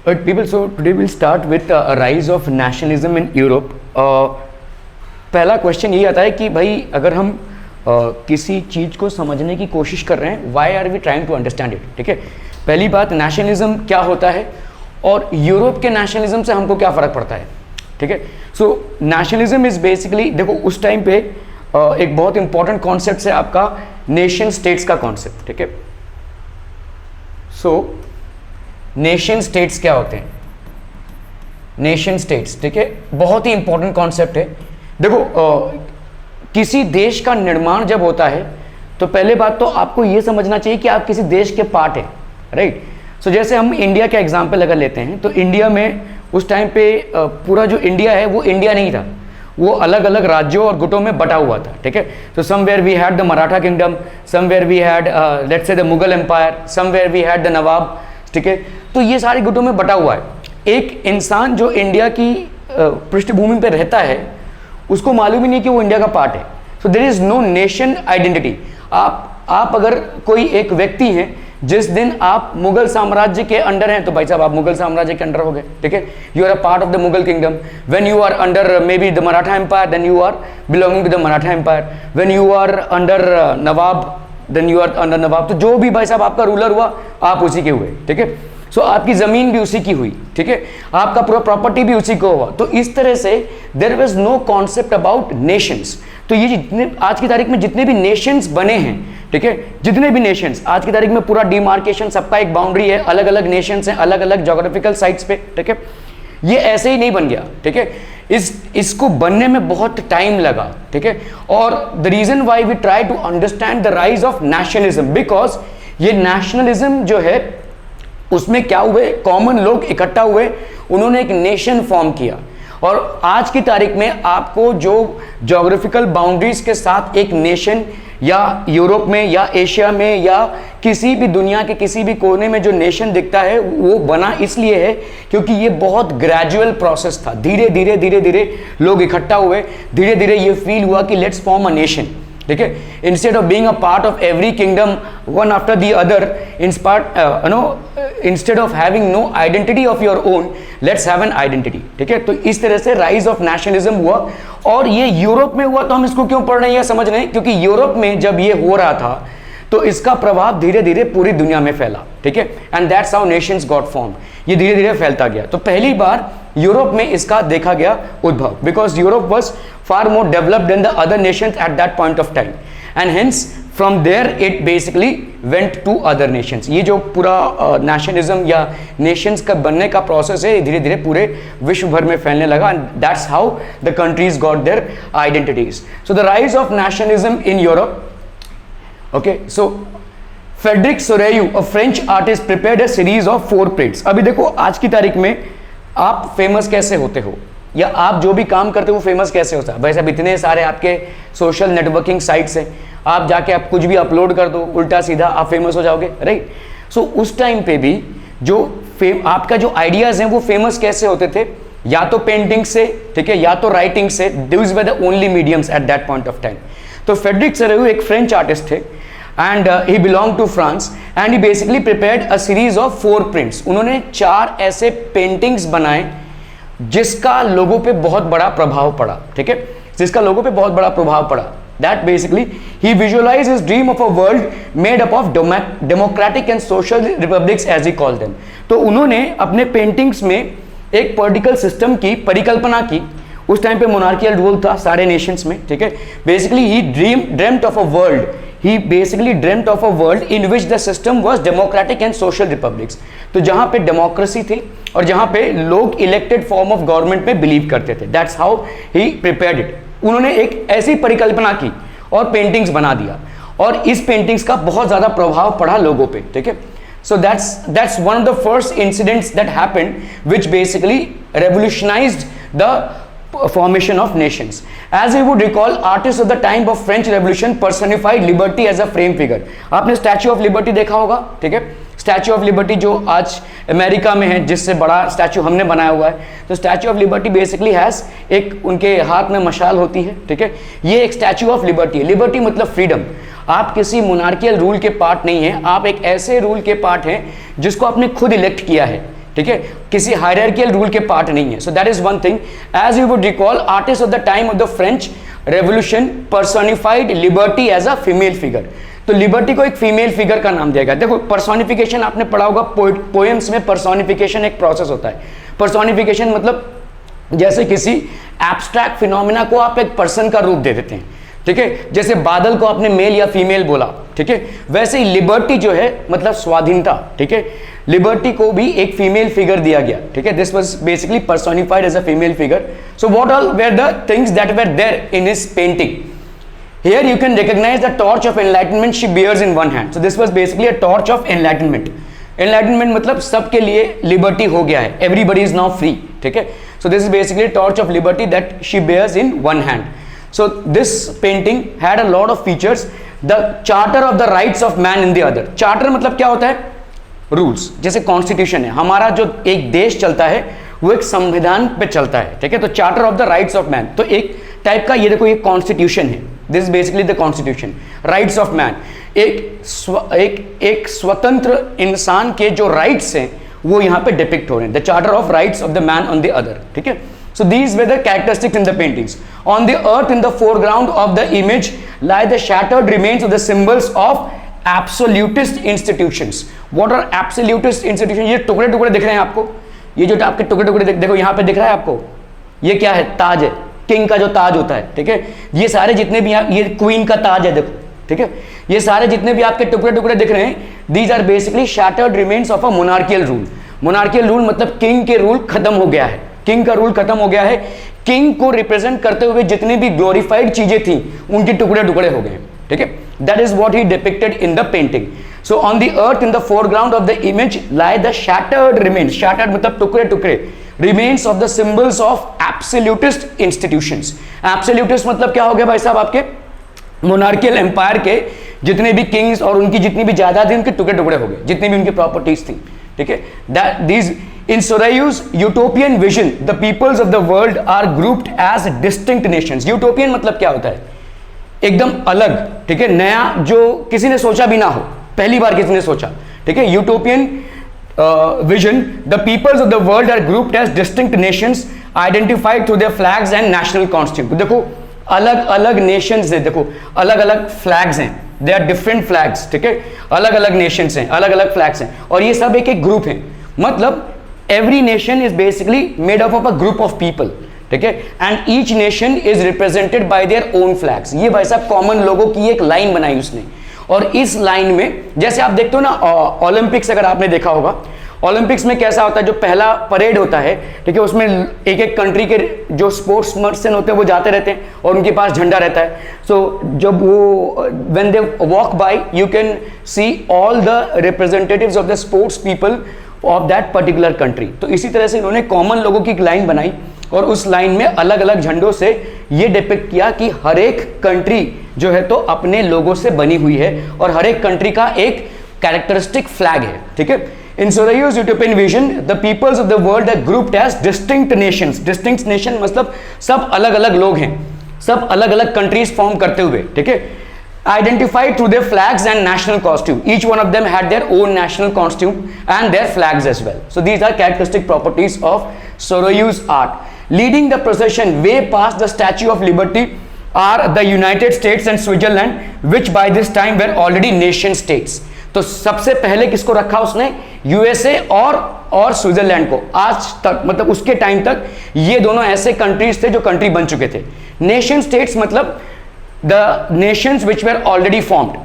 But people, so today we'll start with a rise of nationalism in Europe. पहला question ये आता है कि भाई अगर हम किसी चीज़ को समझने की कोशिश कर रहे हैं, why are we trying to understand it. ठीक है, पहली बात नेशनलिज्म क्या होता है और यूरोप के नेशनलिज्म से हमको क्या फ़र्क पड़ता है. ठीक है, सो नेशनलिज्म इज़ बेसिकली, देखो उस टाइम पे एक बहुत इंपॉर्टेंट कॉन्सेप्ट है आपका नेशन स्टेट्स का कॉन्सेप्ट. ठीक है, सो नेशन स्टेट्स क्या होते हैं, नेशन स्टेट्स. ठीक है, बहुत ही इंपॉर्टेंट कॉन्सेप्ट है. देखो किसी देश का निर्माण जब होता है तो पहले बात तो आपको यह समझना चाहिए कि आप किसी देश के पार्ट हैं, राइट. सो जैसे हम इंडिया का एग्जांपल अगर लेते हैं तो इंडिया में उस टाइम पे पूरा जो इंडिया है वो इंडिया नहीं था, वो अलग अलग राज्यों और गुटों में बटा हुआ था. ठीक है, तो somewhere we had the Maratha kingdom, somewhere we had let's say the Mughal empire, somewhere we had the Nawab. ठीक है, तो ये सारे गुटों में बटा हुआ है. एक इंसान जो इंडिया की पृष्ठभूमि पर रहता है उसको मालूम ही नहीं कि वो इंडिया का पार्ट है. So there is no nation identity. आप अगर कोई एक व्यक्ति हैं, जिस दिन आप मुगल साम्राज्य के अंडर हैं तो भाई साहब आप मुगल साम्राज्य के अंडर हो गए. ठीक है, you are a part of the Mughal kingdom. When you are under maybe the Maratha empire then you are belonging to the Maratha empire. When you are under Nawab then you are under Nawab. तो जो भी भाई साहब आपका रूलर हुआ आप उसी के हुए. ठीक है, सो आपकी जमीन भी उसी की हुई. ठीक है, आपका पूरा प्रॉपर्टी भी उसी को हुआ. तो इस तरह से there was no concept about nations. तो ये जितने आज की तारीख में जितने भी नेशंस बने हैं, ठीक है, जितने भी नेशंस आज की तारीख में पूरा डिमार्केशन, सबका एक बाउंड्री है, अलग अलग नेशंस हैं अलग अलग जोग्राफिकल साइट्स पे. ठीक है, ये ऐसे ही नहीं बन गया. ठीक है, इसको बनने में बहुत टाइम लगा. ठीक है, और the reason why we try to understand the rise of nationalism, because ये नेशनलिज्म जो है उसमें क्या हुए, कॉमन लोग इकट्ठा हुए, उन्होंने एक नेशन फॉर्म किया. और आज की तारीख में आपको जो ज्योग्राफिकल बाउंड्रीज के साथ एक नेशन या यूरोप में या एशिया में या किसी भी दुनिया के किसी भी कोने में जो नेशन दिखता है वो बना इसलिए है क्योंकि ये बहुत ग्रेजुअल प्रोसेस था. धीरे धीरे धीरे धीरे लोग इकट्ठा हुए, धीरे धीरे ये फील हुआ कि लेट्स फॉर्म अ नेशन. ठीक है, instead of being a part of every kingdom one after the other, instead of having no identity of your own, let's have an identity. ठीक है, तो इस तरह से राइज ऑफ नेशनलिज्म हुआ. और ये यूरोप में हुआ. तो हम इसको क्यों पढ़ रहे हैं या समझ रहे हैं, क्योंकि यूरोप में जब ये हो रहा था तो इसका प्रभाव धीरे धीरे पूरी दुनिया में फैला. ठीक है, and that's how Nations got form. ये धीरे धीरे फैलता गया. तो पहली बार यूरोप में इसका देखा गया उद्भव, because Europe was far more developed than the other nations at that point of time, and hence from there it basically went to other nations. ये जो पूरा नेशनलिज्म या नेशंस का बनने का प्रोसेस है धीरे धीरे पूरे विश्व भर में फैलने लगा, and that's how the countries got their identities. So the rise of nationalism in Europe. Okay, so Frederic Soreyu, a French artist, prepared a series of 4 prints. अभी देखो आज की तारीख में आप फेमस कैसे होते हो या आप जो भी काम करते हो वो फेमस कैसे होता है. भाई साहब इतने सारे आपके सोशल नेटवर्किंग साइट्स हैं, आप जाके आप कुछ भी अपलोड कर दो उल्टा सीधा आप फेमस हो जाओगे, राइट. सो उस टाइम पे भी जो आपका जो आइडियाज हैं वो फेमस कैसे होते थे, या तो पेंटिंग से, ठीक है, या तो राइटिंग से. These were the only mediums at that point of time. तो फ्रेडरिक सोरेयू एक फ्रेंच आर्टिस्ट थे and he belong to France, and he basically prepared a series of 4 prints. उन्होंने 4 ऐसे पेंटिंग्स बनाए जिसका लोगों पे बहुत बड़ा प्रभाव पड़ा. ठीक है, जिसका लोगों पे बहुत बड़ा प्रभाव पड़ा. That basically he visualize his dream of a world made up of democratic and social republics as he call them. तो उन्होंने अपने पेंटिंग्स में एक पॉलिटिकल सिस्टम की परिकल्पना की. उस टाइम पे मोनार्कियल रूल था सारे नेशंस में. ठीक है, basically he dreamed of a world, he basically dreamed of a world in which the system was democratic and social republics. तो जहां पे डेमोक्रेसी थी और जहां पे लोग इलेक्टेड फॉर्म ऑफ गवर्नमेंट में बिलीव करते थे. That's how he prepared it. उन्होंने एक ऐसी परिकल्पना की और पेंटिंग्स बना दिया, और इस पेंटिंग्स का बहुत ज्यादा प्रभाव पड़ा लोगों पे. ठीक है, so that's one of the first incidents that happened which basically revolutionized the formation of nations. As we would recall, artists of the time of French Revolution personified liberty as a frame figure. आपने statue of liberty देखा होगा. ठीक है, statue of liberty जो आज America में है, जिससे बड़ा स्टैच्यू हमने बनाया हुआ है. तो statue of liberty basically has एक उनके हाथ में मशाल होती है. ठीक है, ये एक स्टैच्यू ऑफ लिबर्टी है. लिबर्टी मतलब फ्रीडम. आप किसी मोनार्कियल रूल के पार्ट नहीं हैं, आप एक ऐसे रूल के पार्ट हैं जिसको आपने खुद इलेक्ट किया है. ठीक है, किसी हायरार्कियल रूल के पार्ट नहीं है. So that is one thing. As you would recall, artist of the time of the French revolution personified liberty as a female figure. तो लिबर्टी को एक फीमेल फिगर का नाम दिया गया. देखो पर्सोनिफिकेशन आपने पढ़ा होगा पोएम्स में. पर्सोनिफिकेशन एक प्रोसेस होता है. पर्सोनिफिकेशन मतलब जैसे किसी एब्स्ट्रैक्ट फिनोमिना को आप एक पर्सन का रूप दे देते हैं, ठीक है. जैसे बादल को आपने मेल या फीमेल बोला, ठीक है, वैसे ही लिबर्टी जो है मतलब स्वाधीनता, ठीक है, लिबर्टी को भी एक फीमेल फिगर दिया गया, ठीक है. This was basically personified as a female figure. So what all were the things that were there in his painting. Here you can recognize the torch of enlightenment she bears in one hand. So this was basically a torch of enlightenment. Enlightenment मतलब सबके लिए liberty हो गया है. Everybody is now free. ठीक है. So this is basically a torch of liberty that she bears in one hand. So this painting had a lot of features. The charter of the rights of man in the other. Charter मतलब क्या होता है? Rules. जैसे constitution है, हमारा जो एक देश चलता है वो एक संविधान पे चलता है, ठीक है. तो charter of the rights of man, तो एक टाइप का ये देखो ये कॉन्स्टिट्यूशन है. This is basically the constitution. Rights of man, एक स्वतंत्र इंसान के जो राइट्स हैं वो यहाँ पे डिपिक्ट हो रहे हैं. The charter of rights of the man on the other, ठीक है. So these were the characteristics in the paintings. On the earth, in the foreground of the image, lie the shattered remains of the symbols of absolutist institutions. What are absolutist institutions? ये टुकड़े टुकड़े दिख रहे हैं आपको, ये जो आपके टुकड़े टुकड़े देखो यहाँ पे दिख रहा है आपको, ये क्या है? ताज है. किंग का जो ताज होता है, ठीक है. ये सारे जितने भी ये क्वीन का ताज है देखो, ठीक है. ये सारे जितने भी आपके टुकड़े टुकड़े दिख रहे हैं, these are basically shattered remains of a monarchical rule. Monarchical rule मतलब किंग के रूल खत्म हो गया है. किंग का रूल खत्म हो गया है. किंग को रिप्रेजेंट करते हुए जितनी भी ग्लोरीफाइड चीजें थी उनके टुकड़े टुकड़े हो गए, ठीक है. That is what he depicted in the painting. So on the earth in the foreground of the image lie the shattered remains. Shattered मतलब टुकड़े टुकड़े. Remains of the symbols of absolutist institutions. Absolutist मतलब क्या हो गया भाई साहब? आपके मोनार्कियल एम्पायर के जितने भी किंग्स और उनकी जितनी भी जायदाद थी उनके टुकड़े टुकड़े हो गए, जितनी भी उनकी प्रॉपर्टीज थी, ठीक है. That these In Sorayu's utopian vision, the peoples of the world are grouped as distinct nations. Utopian मतलब क्या होता है? एकदम अलग, ठीक है, नया, जो किसी ने सोचा भी ना हो, पहली बार किसी ने सोचा, ठीक है. Utopian vision, the peoples of the world are grouped as distinct nations identified through their flags and national costume. देखो अलग अलग नेशंस है, देखो अलग अलग फ्लैग्स हैं, दे आर डिफरेंट फ्लैग्स, ठीक है. अलग अलग नेशंस हैं, अलग अलग फ्लैग्स हैं, और ये सब एक एक ग्रुप है. मतलब every nation is basically made up of a group of people, ठीक है. and each nation is represented by their own flags. ये भाई साहब कॉमन लोगों की एक लाइन बनाई उसने, और इस लाइन में जैसे आप देखते हो ना ओलंपिक्स, अगर आपने देखा होगा ओलंपिक्स में कैसा होता है, जो पहला परेड होता है, ठीक है, उसमें एक एक कंट्री के जो स्पोर्ट्समैन होते हैं वो जाते रहते हैं और उनके पास झंडा रहता है. सो जब वो when they walk bye you can see all the representatives of the sports people of that particular country. तो इसी तरह से इन्होंने कॉमन लोगों की एक लाइन बनाई और उस लाइन में अलग अलग झंडों से ये डिपिक्ट किया कि हर एक कंट्री जो है तो अपने लोगों से बनी हुई है और हर एक कंट्री का एक कैरेक्टरिस्टिक फ्लैग है, ठीक है. इन Sorayu's utopian vision, the peoples of the world are grouped as distinct nations. Distinct nation मतलब सब अलग अलग लोग हैं, सब अलग अलग कंट्रीज फॉर्म करते हुए, ठीक है. Identified through their flags and national costume. Each one of them had their own national costume and their flags as well. So these are characteristic properties of Sorayu's art. Leading the procession way past the Statue of Liberty are the United States and Switzerland, which by this time were already nation states. तो सबसे पहले किसको रखा उसने? USA और Switzerland को. आज तक मतलब उसके टाइम तक ये दोनों ऐसे कंट्रीज थे जो कंट्री बन चुके थे. नेशन स्टेट्स मतलब the Nations which where already formed.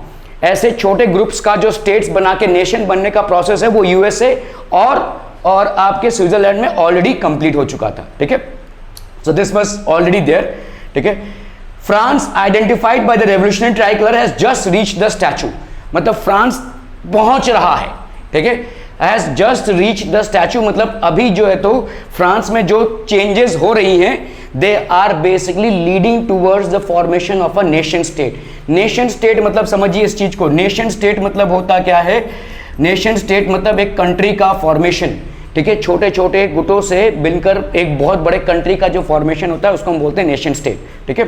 ऐसे छोटे ग्रुप्स का जो स्टेट्स बना के नेशन बनने का प्रोसेस है वो यूएसए और आपके स्विट्जरलैंड में ऑलरेडी कंप्लीट हो चुका था, ठीक है. So this was already there, ठीक है. France identified by the revolutionary tricolour has just reach the statue. मतलब फ्रांस पहुंच रहा है, ठीक है. Has just reach the statue मतलब अभी जो है तो फ्रांस में जो चेंजेस हो रही हैं they are basically leading towards the formation of a nation state. Nation state मतलब समझिए इस चीज को, नेशन स्टेट मतलब होता क्या है? नेशन स्टेट मतलब एक कंट्री का फॉर्मेशन, ठीक है. छोटे छोटे गुटों से मिलकर एक बहुत बड़े कंट्री का जो फॉर्मेशन होता है उसको हम बोलते हैं नेशन स्टेट, ठीक है.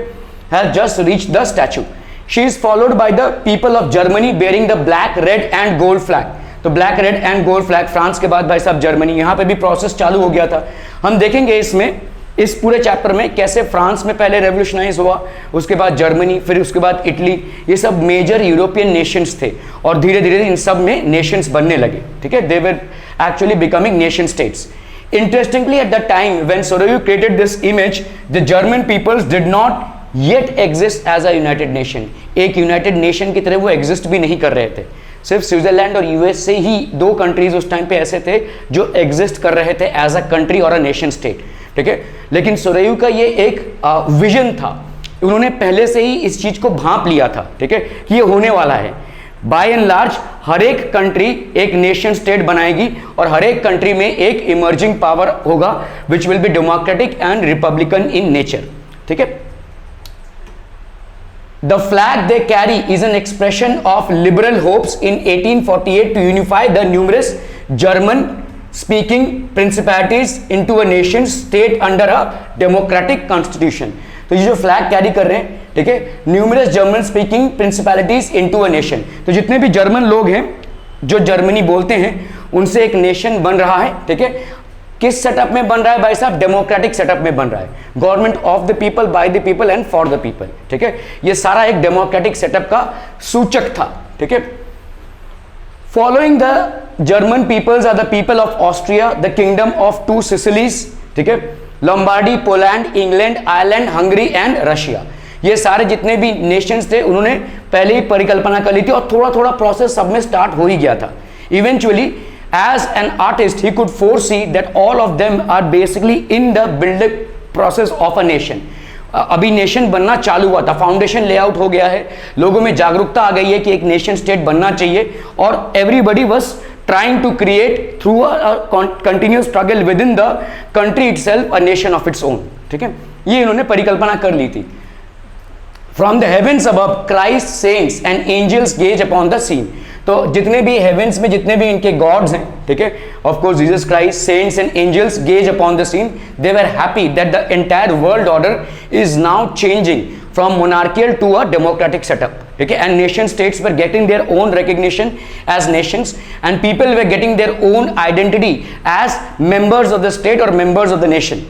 Has just reach the statue. She is followed by the people of Germany bearing the black, red and gold flag. तो black red and gold flag, France के बाद भाई साहब जर्मनी, यहाँ पे भी प्रोसेस चालू हो गया था। हम देखेंगे इसमें इस पूरे चैप्टर में कैसे फ्रांस में पहले रेवोल्यूशनाइज हुआ, उसके बाद जर्मनी, फिर उसके बाद इटली, ये सब मेजर यूरोपियन नेशंस थे और धीरे धीरे इन सब में नेशंस बनने लगे, ठीक है, they were actually becoming nation states. Interestingly, at the time when Soreyu created this image, the German peoples did not yet exist as a united nation. एक यूनाइटेड नेशन की तरह वो एग्जिस्ट भी नहीं कर रहे थे। सिर्फ स्विट्जरलैंड और यूएस से ही दो कंट्रीज उस टाइम पे ऐसे थे जो एग्जिस्ट कर रहे थे एज अ कंट्री और अ नेशन स्टेट, ठीक है। लेकिन सोरेयू का ये एक विजन था, उन्होंने पहले से ही इस चीज को भांप लिया था, ठीक है, कि ये होने वाला है। बाय एंड लार्ज हर एक कंट्री एक नेशन स्टेट बनाएगी और हर एक कंट्री में एक इमर्जिंग पावर होगा which will be democratic and republican in nature, ठीक है। The flag they carry is an expression of liberal hopes in 1848 to unify the numerous German speaking principalities into a nation state under a democratic constitution. तो ये जो flag carry कर रहे हैं, ठीक है, numerous German speaking principalities into a nation, तो जितने भी जर्मन लोग हैं जो जर्मनी बोलते हैं उनसे एक नेशन बन रहा है, ठीक है। किस सेटअप में बन रहा है भाई साहब? डेमोक्रेटिक सेटअप में बन रहा है, government of the people, bye the people and for the people, ठीक है। ये सारा एक डेमोक्रेटिक सेटअप का सूचक था, ठीक है। Following the German peoples are the people of Austria, the kingdom of two Sicilies, ठीक है, Lombardy, Poland, England, Ireland, Hungary and Russia. ये सारे जितने भी नेशंस थे उन्होंने पहले ही परिकल्पना कर ली थी और थोड़ा थोड़ा प्रोसेस सब में स्टार्ट हो ही गया था। Eventually as an artist he could foresee that all of them are basically in the building process of a nation. अभी नेशन बनना चालू हुआ था, फाउंडेशन लेआउट हो गया है, लोगों में जागरूकता आ गई है कि एक नेशन स्टेट बनना चाहिए और everybody was trying to create through a continuous struggle within the country itself a nation of its own, ठीक है। ये इन्होंने परिकल्पना कर ली थी। From the heavens above, Christ, saints and angels gaze upon the scene। तो जितने भी हेवेंस में जितने भी इनके गॉड्स हैं, ठीक है, of course Jesus Christ, saints and angels gaze upon the scene, they were happy that the entire world order is now changing from monarchial to a democratic setup, ठीक है, and nation states were getting their own recognition as nations and people were getting their own identity as members of the state और members of the nation.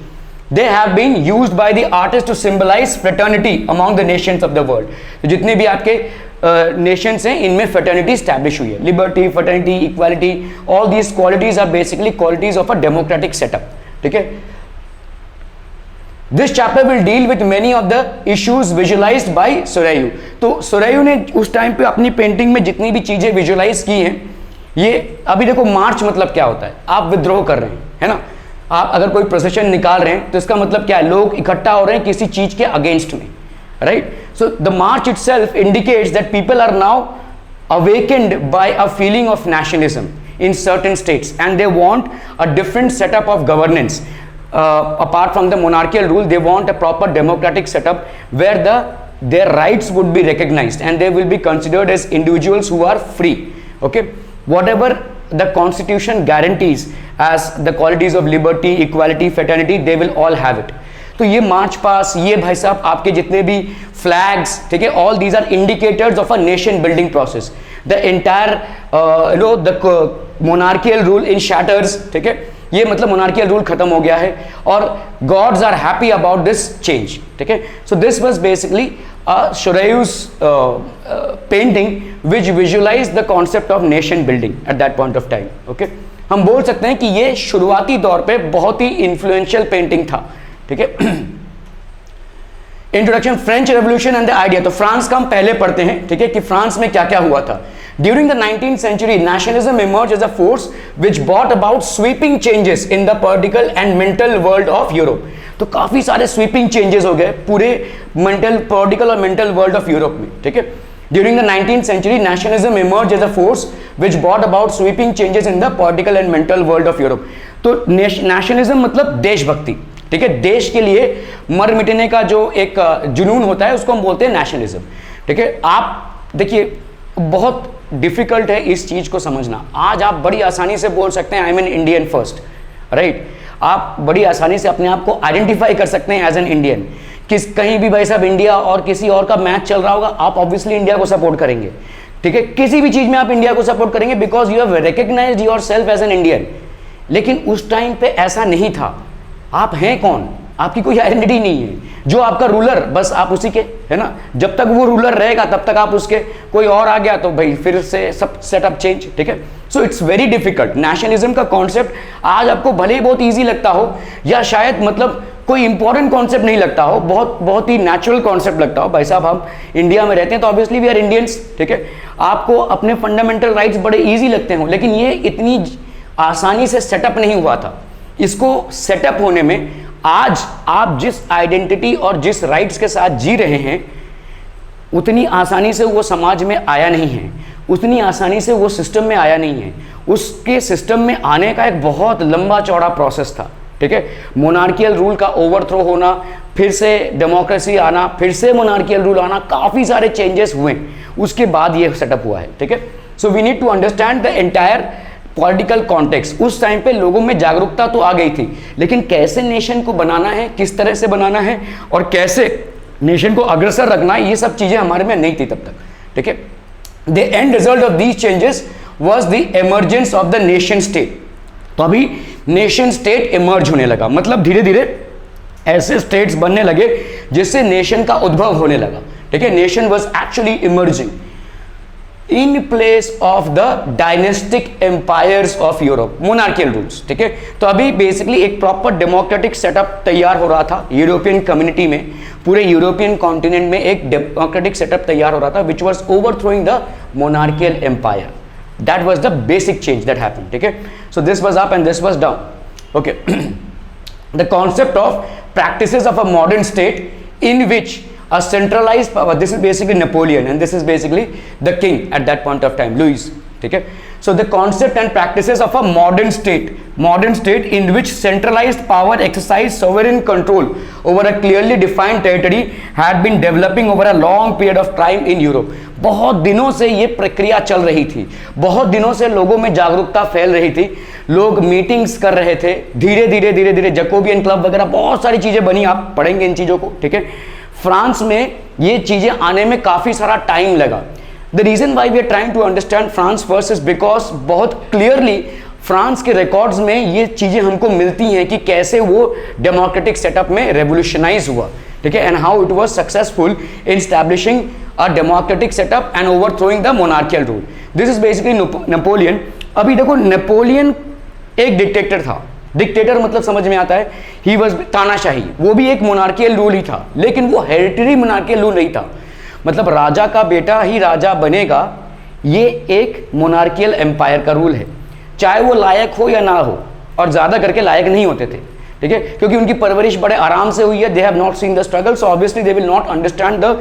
They have been used by the artists to symbolize fraternity among the nations of the world। तो जितने भी आपके nations हैं इनमें fraternity establish हुई है, liberty, fraternity, equality, all these qualities are basically qualities of a democratic setup, ठीक है। This chapter will deal with many of the issues visualized by Soreyu। तो सोरेयू ने उस टाइम पे अपनी पेंटिंग में जितनी भी चीजें विजुलाइज की हैं, ये अभी देखो मार्च मतलब क्या होता है, आप विद्रोह कर रहे हैं, है ना। आप अगर कोई प्रोसेशन निकाल रहे हैं तो इसका मतलब क्या है, लोग इकट्ठा हो रहे हैं किसी चीज के अगेंस्ट में, right. So the march itself indicates that people are now awakened by a feeling of nationalism in certain states and they want a different setup of governance apart from the monarchical rule। they want a proper democratic setup where their rights would be recognized and they will be considered as individuals who are free, okay, whatever the constitution guarantees as the qualities of liberty, equality, fraternity, they will all have it। तो ये मार्च पास, ये भाई साहब आपके जितने भी flags, ठीक है, all these are indicators of a nation building process. The entire the monarchical rule in shatters, ठीक है, ये मतलब मोनार्कियल रूल खत्म हो गया है और gods are happy about this change, ठीक है। So this was basically Soreyyu's painting which visualized the concept of nation building at that point of time, okay। हम बोल सकते हैं कि ये शुरुआती दौर पे बहुत ही इन्फ्लुएंशियल पेंटिंग था, ठीक है। Introduction, French revolution and the idea. तो फ्रांस का हम पहले पढ़ते हैं, ठीक है, कि फ्रांस में क्या क्या हुआ था। During the 19th century, nationalism emerged as a force which brought about sweeping changes in the political and mental world of Europe। तो काफी सारे स्वीपिंग चेंजेस हो गए पूरे मेंटल, पॉलिटिकल और मेंटल वर्ल्ड ऑफ यूरोप में, ठीक है। During the 19th century, nationalism emerged as a force which brought about sweeping changes in the political and mental world of Europe। तो नेशनलिज्म मतलब देशभक्ति, ठीक है, देश के लिए मर मिटने का जो एक जुनून होता है उसको हम बोलते हैं नेशनलिज्म, ठीक है। आप देखिए बहुत डिफिकल्ट है इस चीज को समझना। आज आप बड़ी आसानी से बोल सकते हैं I am an Indian first, right. आप बड़ी आसानी से अपने आप को आइडेंटिफाई कर सकते हैं एज एन इंडियन। कहीं भी भाई साहब इंडिया और किसी और का मैच चल रहा होगा, आप ऑब्वियसली इंडिया को सपोर्ट करेंगे। ठीक है, किसी भी चीज में आप इंडिया को सपोर्ट करेंगे because you have recognized yourself as an Indian. लेकिन उस टाइम पे ऐसा नहीं था। आप हैं कौन, आपकी कोई आइडेंटिटी नहीं है। जो आपका रूलर, बस आप उसी के, है ना, जब तक वो रूलर रहेगा तब तक आप उसके। कोई और आ गया तो भाई फिर से सब सेटअप चेंज, ठीक है। So it's very difficult. Nationalism का कॉन्सेप्ट आज आपको भले ही बहुत ईजी लगता हो, या शायद मतलब कोई इंपॉर्टेंट कॉन्सेप्ट नहीं लगता हो, बहुत ही नेचुरल कॉन्सेप्ट लगता हो। भाई साहब हम इंडिया में रहते हैं तो ऑब्वियसली वी आर इंडियंस, ठीक है। आपको अपने फंडामेंटल राइट्स बड़े ईजी लगते हो, लेकिन ये इतनी आसानी से सेटअप नहीं हुआ था। इसको सेटअप होने में आज आप जिस आइडेंटिटी और जिस राइट्स के साथ जी रहे हैं, उतनी आसानी से वो समाज में आया नहीं है, उतनी आसानी से वो सिस्टम में आया नहीं है। उसके सिस्टम में आने का एक बहुत लंबा चौड़ा प्रोसेस था, ठीक है। मोनार्कियल रूल का ओवरथ्रो होना, फिर से डेमोक्रेसी आना, फिर से मोनार्कियल रूल आना, काफ़ी सारे चेंजेस हुए, उसके बाद ये सेटअप हुआ है, ठीक है। So we need to understand the entire political context. उस टाइम पे लोगों में जागरूकता तो आ गई थी, लेकिन कैसे नेशन को बनाना है, किस तरह से बनाना है और कैसे नेशन को अग्रसर रखना है, ये सब चीज़ें हमारे में नहीं थी तब तक, ठीक है। The end result of these changes was the emergence of the nation state. तो अभी नेशन स्टेट इमर्ज होने लगा, मतलब धीरे धीरे ऐसे स्टेट्स बनने लगे जिससे नेशन का उद्भव होने लगा, ठीक है। Nation was actually emerging in place of the dynastic empires of Europe, monarchical rules, ठीक है। तो अभी बेसिकली एक प्रॉपर डेमोक्रेटिक सेटअप तैयार हो रहा था यूरोपियन कम्युनिटी में, पूरे यूरोपियन कॉन्टिनेंट में एक डेमोक्रेटिक सेटअप तैयार हो रहा था, which was overthrowing the monarchical empire. That was the basic change that happened, ठीक है। So this was up and this was down, okay. The concept of practices of a modern state in which a centralized power, this is basically Napoleon and this is basically the king at that point of time, Louis, ठीक है। So the concept and practices of a modern state in which centralized power exercise sovereign control over a clearly defined territory had been developing over a long period of time in Europe. बहुत दिनों से ये प्रक्रिया चल रही थी, बहुत दिनों से लोगों में जागरूकता फैल रही थी, लोग मीटिंग्स कर रहे थे, धीरे धीरे जैकोबियन क्लब वगैरह बहुत सारी चीजें बनी, आप पढ़ेंगे इन चीजों को, ठीक है। फ्रांस में ये चीजें आने में काफी सारा टाइम लगा। The reason why we are trying to understand France first is because बहुत क्लियरली फ्रांस के रिकॉर्ड्स में ये चीजें हमको मिलती हैं कि कैसे वो डेमोक्रेटिक सेटअप में रेवोल्यूशनाइज हुआ, ठीक है, and how it was successful in establishing a democratic setup and ओवरथ्रोइंग the monarchical rule. This is basically Napoleon. अभी देखो, नेपोलियन एक डिक्टेटर था। डिक्टेटर मतलब समझ में आता है, ही वाज तानाशाही, वो भी एक मोनार्कियल रूल ही था, लेकिन वो हेरिटरी मोनार्कियल रूल नहीं था। मतलब राजा का बेटा ही राजा बनेगा, ये एक मोनार्कियल एम्पायर का रूल है, चाहे वो लायक हो या ना हो, और ज्यादा करके लायक नहीं होते थे, ठीक है, क्योंकि उनकी परवरिश बड़े आराम से हुई है। They have not seen the struggle, so obviously they will not understand the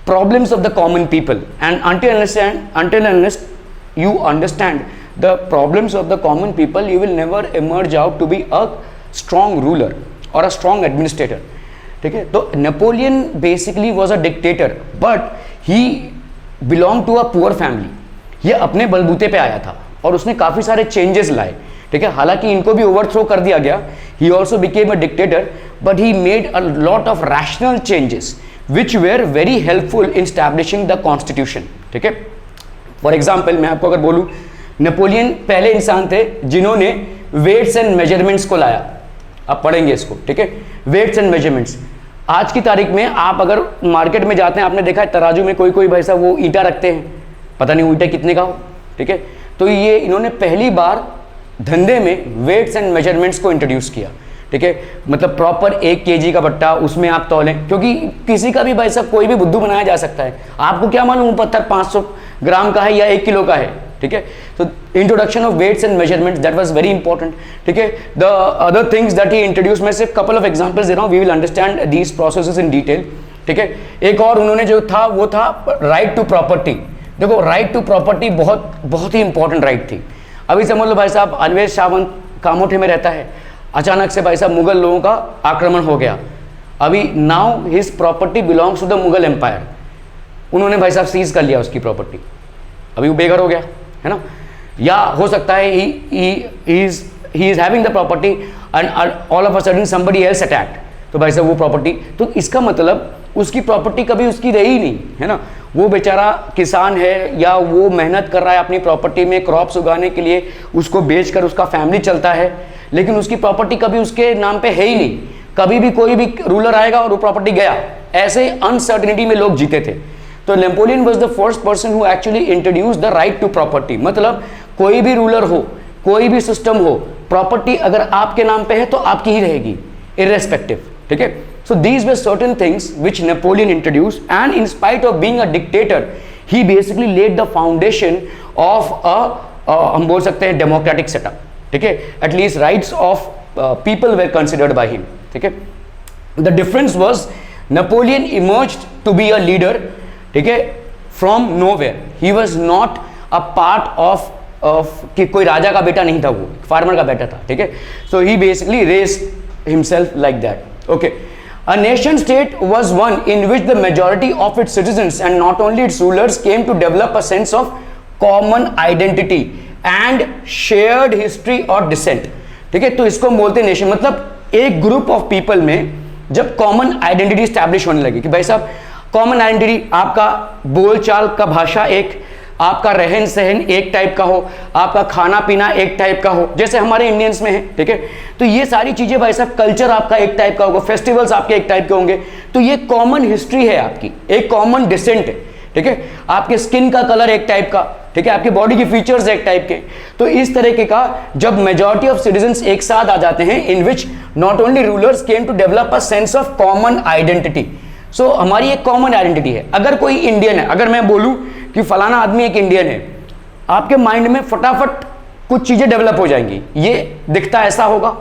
problems of the common people, and until unless you understand the problems of the common people, you will never emerge out to be a strong ruler or a strong administrator, ठीक है। तो Napoleon basically was a dictator, but he belong to a poor family. ये अपने बलबूते पे आया था और उसने काफ़ी सारे चेंजेस लाए, ठीक है। हालांकि इनको भी ओवरथ्रो कर दिया गया, he also became a dictator, but he made a lot of rational changes which were very helpful in establishing the constitution, ठीक है। फॉर एग्जाम्पल मैं आपको अगर बोलूँ, नेपोलियन पहले इंसान थे जिन्होंने वेट्स एंड मेजरमेंट्स को लाया। आप पढ़ेंगे इसको, ठीक है, वेट्स एंड मेजरमेंट्स। आज की तारीख में आप अगर मार्केट में जाते हैं, आपने देखा है तराजू में कोई भाई साहब वो ईंटा रखते हैं, पता नहीं ईंटा कितने का हो, ठीक है। तो ये इन्होंने पहली बार धंधे में वेट्स एंड मेजरमेंट्स को इंट्रोड्यूस किया, ठीक है। मतलब प्रॉपर 1 kg का बट्टा, उसमें आप तौलें, क्योंकि किसी का भी भाई साहब कोई भी बुद्धू बनाया जा सकता है। आपको क्या मालूम पत्थर 500 ग्राम का है या 1 किलो का है, ठीक है। तो introduction of weights and measurements, that was very important, ठीक है। The other things that he introduce, मैं सिर्फ कपल ऑफ एग्जांपल्स दे रहा हूं, we will understand these processes in detail, ठीक है। एक और उन्होंने जो था वो था राइट टू प्रॉपर्टी। देखो, राइट टू प्रॉपर्टी बहुत ही इंपॉर्टेंट राइट थी। अभी समझ लो भाई साहब अनवेश सावंत कामोठे में रहता है, अचानक से भाई साहब मुगल लोगों का आक्रमण हो गया, अभी now his property belongs to the Mughal empire, उन्होंने भाई साहब सीज कर लिया उसकी प्रॉपर्टी, अभी वो बेघर हो गया, है ना। या हो सकता है he is having the property and all of a sudden somebody else attacked, तो भाई साहब वो प्रॉपर्टी, तो इसका मतलब उसकी प्रॉपर्टी कभी उसकी रही नहीं, है ना, वो बेचारा किसान है या वो मेहनत कर रहा है अपनी प्रॉपर्टी में क्रॉप्स उगाने के लिए, उसको बेचकर उसका फैमिली चलता है, लेकिन उसकी प्रॉपर्टी कभी उसके नाम पे है ही नहीं, कभी भी कोई भी रूलर आएगा और वो प्रॉपर्टी गया, ऐसे अनसर्टिनिटी में लोग जीते थे। तो Napoleon was the first person who actually introduce the right to property, मतलब कोई भी रूलर हो, कोई भी सिस्टम हो, प्रॉपर्टी अगर आपके नाम पे है तो आपकी ही रहेगी इररेस्पेक्टिव, ठीक है। So these were certain things which Napoleon introduced and in spite of being a dictator he basically laid the foundation of हम बोल सकते हैं डेमोक्रेटिक सेटअप, ठीक है। At least rights of people were considered by him, ठीक है। The difference was Napoleon emerged to be a leader, ठीक है, from nowhere. He was not a part of कि कोई राजा का बेटा नहीं था, वो फार्मर का बेटा था, ठीक है। So he basically raised himself like that, okay. A nation state was one in which the majority of its citizens and not only its rulers came to develop a sense of common identity and shared history और descent, ठीक है। तो इसको हम बोलते हैं nation, मतलब एक ग्रुप ऑफ पीपल में जब कॉमन आइडेंटिटी स्टैब्लिश होने लगी कि भाई साहब कॉमन आइडेंटिटी, आपका बोलचाल का भाषा एक, आपका रहन सहन एक टाइप का हो, आपका खाना पीना एक टाइप का हो, जैसे हमारे इंडियंस में है, ठीक है। तो ये सारी चीजें भाई साहब, कल्चर आपका एक टाइप का होगा, फेस्टिवल्स आपके एक टाइप के होंगे, तो ये कॉमन हिस्ट्री है आपकी, एक कॉमन डिसेंट है, ठीक है। आपके स्किन का कलर एक टाइप का, ठीक है, आपकी बॉडी के फीचर्स एक टाइप के। तो इस तरीके का जब मेजॉरिटी ऑफ सिटीजन्स एक साथ आ जाते हैं, in which not only rulers came to develop a sense of common identity. So हमारी एक कॉमन आइडेंटिटी है। अगर कोई इंडियन है, अगर मैं बोलूं कि फलाना आदमी एक इंडियन है, आपके माइंड में फटाफट कुछ चीजें डेवलप हो जाएंगी, ये दिखता ऐसा होगा,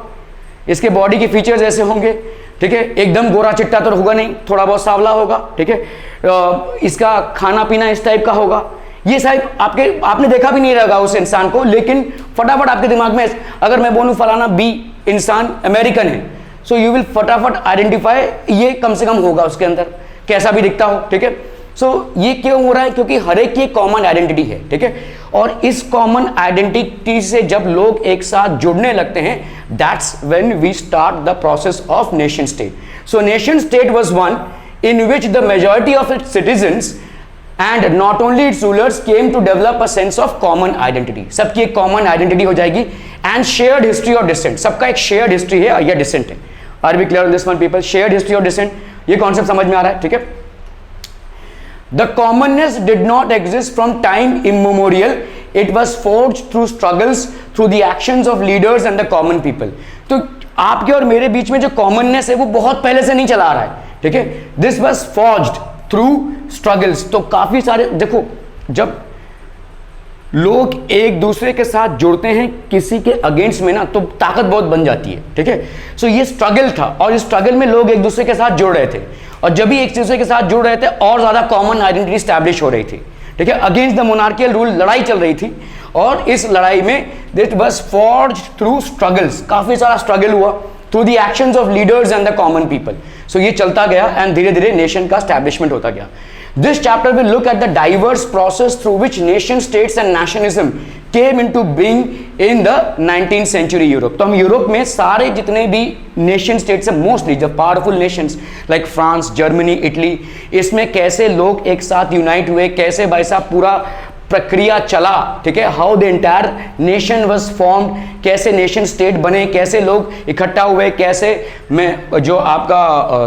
इसके बॉडी के फीचर्स ऐसे होंगे, ठीक है, एकदम गोरा चिट्टा तो होगा नहीं, थोड़ा बहुत सांवला होगा, ठीक है, इसका खाना पीना इस टाइप का होगा, ये शायद आपने देखा भी नहीं रहेगा उस इंसान को, लेकिन फटाफट आपके दिमाग में, अगर मैं बोलूं फलाना बी इंसान अमेरिकन है, सो यू विल फटाफट आइडेंटिफाई, ये कम से कम होगा उसके अंदर, कैसा भी दिखता हो, ठीक है। सो ये क्यों हो रहा है? क्योंकि हर एक की कॉमन आइडेंटिटी है, ठीक है। और इस कॉमन आइडेंटिटी से जब लोग एक साथ जुड़ने लगते हैं, that's when we start the process of nation state. So nation state was one in which the majority of its citizens and not only its rulers came to develop a sense of common identity. सबकी एक common identity हो जाएगी and shared history और descent, सबका एक shared history है या descent है। Are we clear on this one people? Shared history और डिसेंट, ये कॉन्सेप्ट समझ में आ रहा है, ठीक है। The commonness did not exist from time immemorial. It was forged through struggles, through the actions of leaders and the common people. तो आपके और मेरे बीच में जो कॉमननेस है वो बहुत पहले से नहीं चला आ रहा है, ठीक है। This was forged through struggles. तो काफी सारे, देखो जब लोग एक दूसरे के साथ जुड़ते हैं किसी के अगेंस्ट में ना, तो ताकत बहुत बन जाती है, ठीक है। सो ये स्ट्रगल था और इस स्ट्रगल में लोग एक दूसरे के साथ जुड़ रहे थे, और जब भी एक दूसरे के साथ जुड़ रहे थे और ज्यादा कॉमन आइडेंटिटी स्टैब्लिश हो रही थी, ठीक है। अगेंस्ट द मोनार्कियल रूल लड़ाई चल रही थी, और इस लड़ाई में it was forged through struggles, काफी सारा स्ट्रगल हुआ, through the actions of leaders and the common people. So ये चलता गया एंड धीरे धीरे नेशन का स्टैब्लिशमेंट होता गया। This chapter will look at the diverse process through which nation states and nationalism came into being in the 19th century Europe. तो हम यूरोप में सारे जितने भी नेशन स्टेट्स हैं, मोस्टली जो powerful Nations like France, Germany, Italy, इसमें कैसे लोग एक साथ यूनाइट हुए, कैसे भाई साहब पूरा प्रक्रिया चला, ठीक है। How the entire nation was formed, कैसे नेशन स्टेट बने, कैसे लोग इकट्ठा हुए, कैसे में जो आपका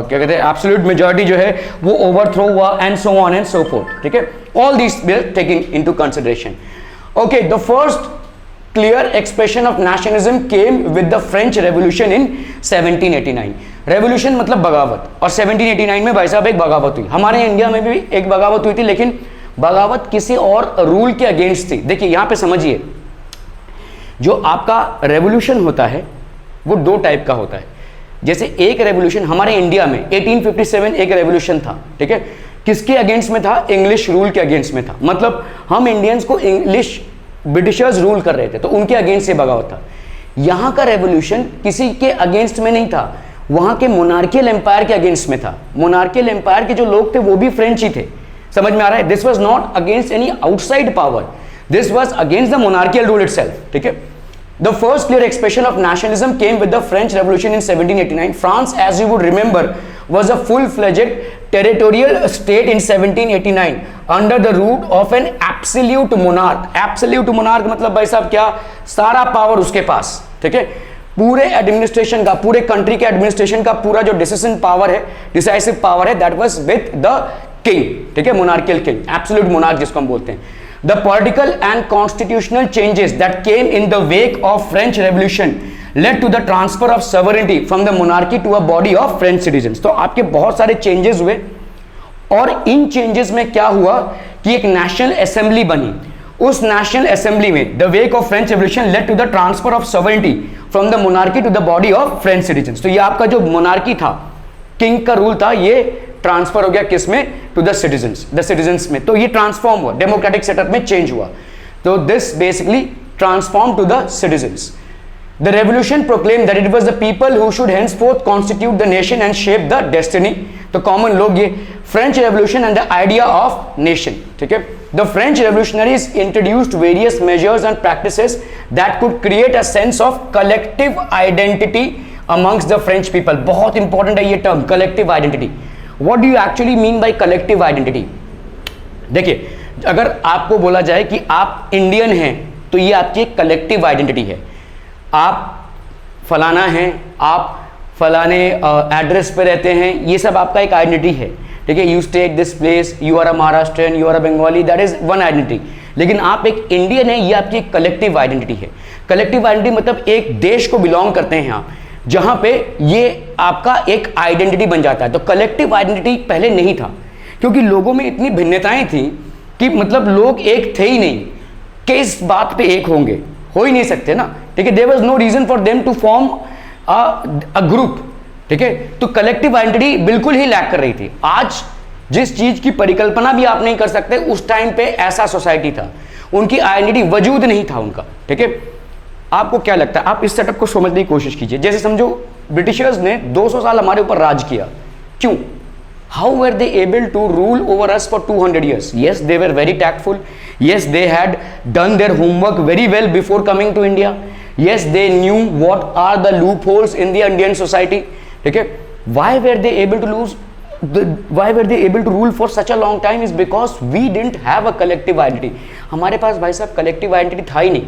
क्या कहते हैं एब्सोल्यूट मेजॉरिटी जो है वो ओवरथ्रो हुआ, and so on and so forth, ठीक है। All this we are taking into consideration. Okay, the first clear expression of nationalism came with the French revolution in 1789। Revolution मतलब बगावत, और 1789 में भाई साहब एक बगावत हुई। हमारे इंडिया में भी एक बगावत हुई थी, लेकिन बगावत किसी और रूल के अगेंस्ट थी। देखिए यहां पे समझिए, जो आपका रेवोल्यूशन होता है वो दो टाइप का होता है। जैसे एक रेवोल्यूशन हमारे इंडिया में 1857 एक रेवोल्यूशन था, ठीक है। किसके अगेंस्ट में था? इंग्लिश रूल के अगेंस्ट में था। मतलब हम इंडियंस को इंग्लिश ब्रिटिशर्स रूल कर रहे थे, तो उनके अगेंस्ट से बगावत था। यहां का रेवोल्यूशन किसी के अगेंस्ट में नहीं था, वहां के मोनार्कियल एम्पायर के अगेंस्ट में था। मोनार्कियल एम्पायर के जो लोग थे वो भी फ्रेंच ही थे, समझ में आ रहा है। This was not against any outside power, this was against the monarchical rule itself, ठीक है। The first clear expression of nationalism came with the French revolution in 1789। France, as you would remember, was a full-fledged territorial state in 1789 under the rule of an absolute monarch. Absolute monarch मतलब भाई साहब क्या, सारा power उसके पास, ठीक है, पूरे administration का, पूरे कंट्री के एडमिनिस्ट्रेशन का पूरा जो डिसीजन पावर है, डिसाइसिव पावर है, that was with the king, ठीक है, मोनार्कियल किंग, एब्सोल्यूट मोनार्क जिसको हम बोलते हैं. The political and constitutional changes that came in the wake of French Revolution led to the transfer of sovereignty from the monarchy to a body of French citizens. तो आपके बहुत सारे changes हुए और इन चेंजेस में क्या हुआ कि एक नेशनल असेंबली बनी. उस नेशनल असेंबली में the wake of French revolution led to the transfer of sovereignty from the monarchy to the body of French citizens. तो ये आपका जो मोनार्की था, किंग का रूल था, ये ट्रांसफर हो गया किस में, टू द सिटीजन्स में. तो ये ट्रांसफॉर्म हुआ, डेमोक्रेटिक सेटअप में चेंज हुआ. तो this basically transform to the citizens. The revolution proclaimed that it was the people who should henceforth constitute the nation and shape the destiny. तो common लोग, ये French revolution and the idea of nation, ठीक है. The French revolutionaries introduced various measures and practices that could create a sense of collective identity amongst the French people. बहुत important है ये term, collective identity. What do you actually mean by collective identity? देखिए, अगर आपको बोला जाए कि आप इंडियन हैं तो ये आपकी कलेक्टिव आइडेंटिटी है. आप फलाना हैं, आप फलाने एड्रेस पे रहते हैं, ये सब आपका एक आइडेंटिटी है, ठीक है. You stay at this place, you are a Maharashtrian, you are a Bengali, that is one identity. लेकिन आप एक इंडियन है, ये आपकी कलेक्टिव आइडेंटिटी है. कलेक्टिव आइडेंटिटी मतलब एक देश को बिलोंग करते हैं आप, जहां पे ये आपका एक आइडेंटिटी बन जाता है. तो कलेक्टिव आइडेंटिटी पहले नहीं था, क्योंकि लोगों में इतनी भिन्नताएं थी कि मतलब लोग एक थे ही नहीं. किस बात पे एक होंगे, हो ही नहीं सकते ना, ठीक है. There was no reason for them to form a group, ठीक है. तो कलेक्टिव आइडेंटिटी बिल्कुल ही लैक कर रही थी. आज जिस चीज की परिकल्पना भी आप नहीं कर सकते, उस टाइम पे ऐसा सोसाइटी था, उनकी आइडेंटिटी वजूद नहीं था उनका, ठीक है. आपको क्या लगता है, आप इस सेटअप को समझने की कोशिश कीजिए. जैसे समझो ब्रिटिशर्स ने 200 साल हमारे ऊपर राज किया, क्यों? How were they able to rule over us for 200 years? Yes, they were very tactful. Yes, they had done their homework very well before coming to India. Yes, they knew what are the loopholes in the Indian society. Okay, why were they able to why were they able to rule for such a long time? Is because we didn't have a collective identity. हमारे पास भाई साहब collective identity था ही नहीं.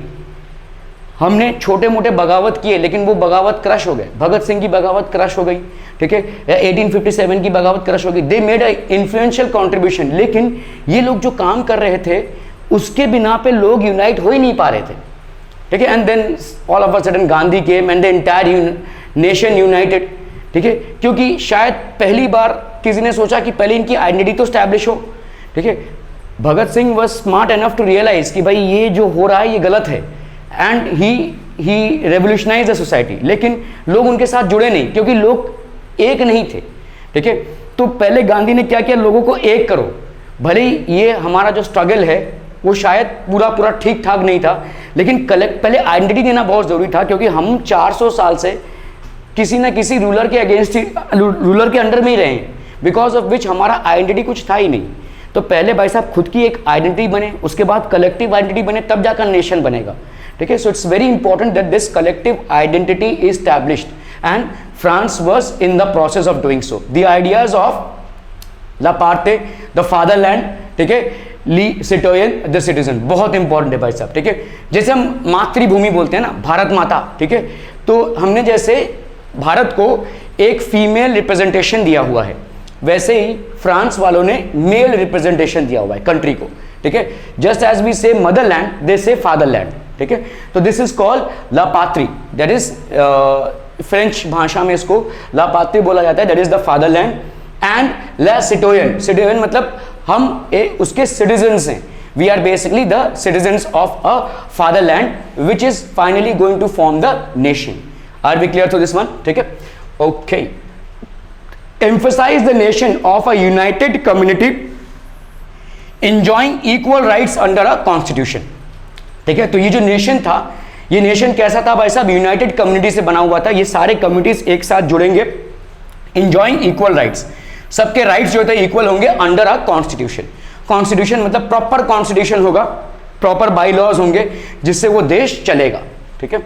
हमने छोटे मोटे बगावत किए, लेकिन वो बगावत क्रश हो गए. भगत सिंह की बगावत क्रश हो गई, ठीक है. 1857 की बगावत क्रश हो गई. They made a influential contribution. लेकिन ये लोग जो काम कर रहे थे उसके बिना पे लोग यूनाइट हो ही नहीं पा रहे थे, ठीक है. And then all of a sudden Gandhi came and the entire nation united, ठीक है. क्योंकि शायद पहली बार किसी ने सोचा कि पहले इनकी आइडेंटिटी तो स्टैब्लिश हो, ठीक है. Bhagat Singh was smart enough to realise कि भाई ये जो हो रहा है ये गलत है, and he revolutionise the society. लेकिन लोग उनके साथ जुड़े नहीं, क्योंकि लोग एक नहीं थे, ठीक है. तो पहले गांधी ने क्या किया, लोगों को एक करो. भले ही ये हमारा जो स्ट्रगल है वो शायद पूरा ठीक ठाक नहीं था, लेकिन पहले आइडेंटिटी देना बहुत जरूरी था, क्योंकि हम 400 साल से किसी ना किसी रूलर के अगेंस्ट, रूलर के अंडर में ही रहे हैं, बिकॉज ऑफ विच हमारा आइडेंटिटी कुछ था ही नहीं. तो पहले भाई साहब खुद की एक आइडेंटिटी बने, उसके बाद कलेक्टिव आइडेंटिटी बने, तब जाकर नेशन बनेगा, ठीक है. So it's very important that this collective identity is established, and France was in the process of doing so. The ideas of लापार्टे, द फादरलैंड, ठीक है, ली सिटोयन, द सिटीजन, बहुत इंपॉर्टेंट है भाई साहब, ठीक है. जैसे हम मातृभूमि बोलते हैं ना, भारत माता, ठीक है. तो हमने जैसे भारत को एक फीमेल रिप्रेजेंटेशन दिया हुआ है, वैसे ही फ्रांस वालों ने मेल रिप्रेजेंटेशन दिया हुआ है कंट्री को, ठीक है. Just as we say motherland, they say fatherland, ठीक है. तो दिस इज कॉल्ड ला पात्री, दैट इज फ्रेंच भाषा में इसको ला पात्री बोला जाता है, that is the fatherland. And ला सिटोयन, सिटोयन मतलब हम उसके सिटीजन्स हैं. We are basically the citizens of a fatherland which is finally going to form the nation. Are we clear to this one, ठीक है. Okay. emphasize the nation of a united community enjoying equal rights under a constitution, ठीक है. तो ये जो nation था, ये nation कैसा था भाई साहब, यूनाइटेड कम्युनिटी से बना हुआ था. ये सारे कम्युनिटीज एक साथ जुड़ेंगे, enjoying equal rights, सबके राइट्स जो थे इक्वल होंगे अंडर अ कॉन्स्टिट्यूशन. कॉन्स्टिट्यूशन मतलब प्रॉपर कॉन्स्टिट्यूशन होगा, प्रॉपर बाई लॉज होंगे, जिससे वो देश चलेगा, ठीक है.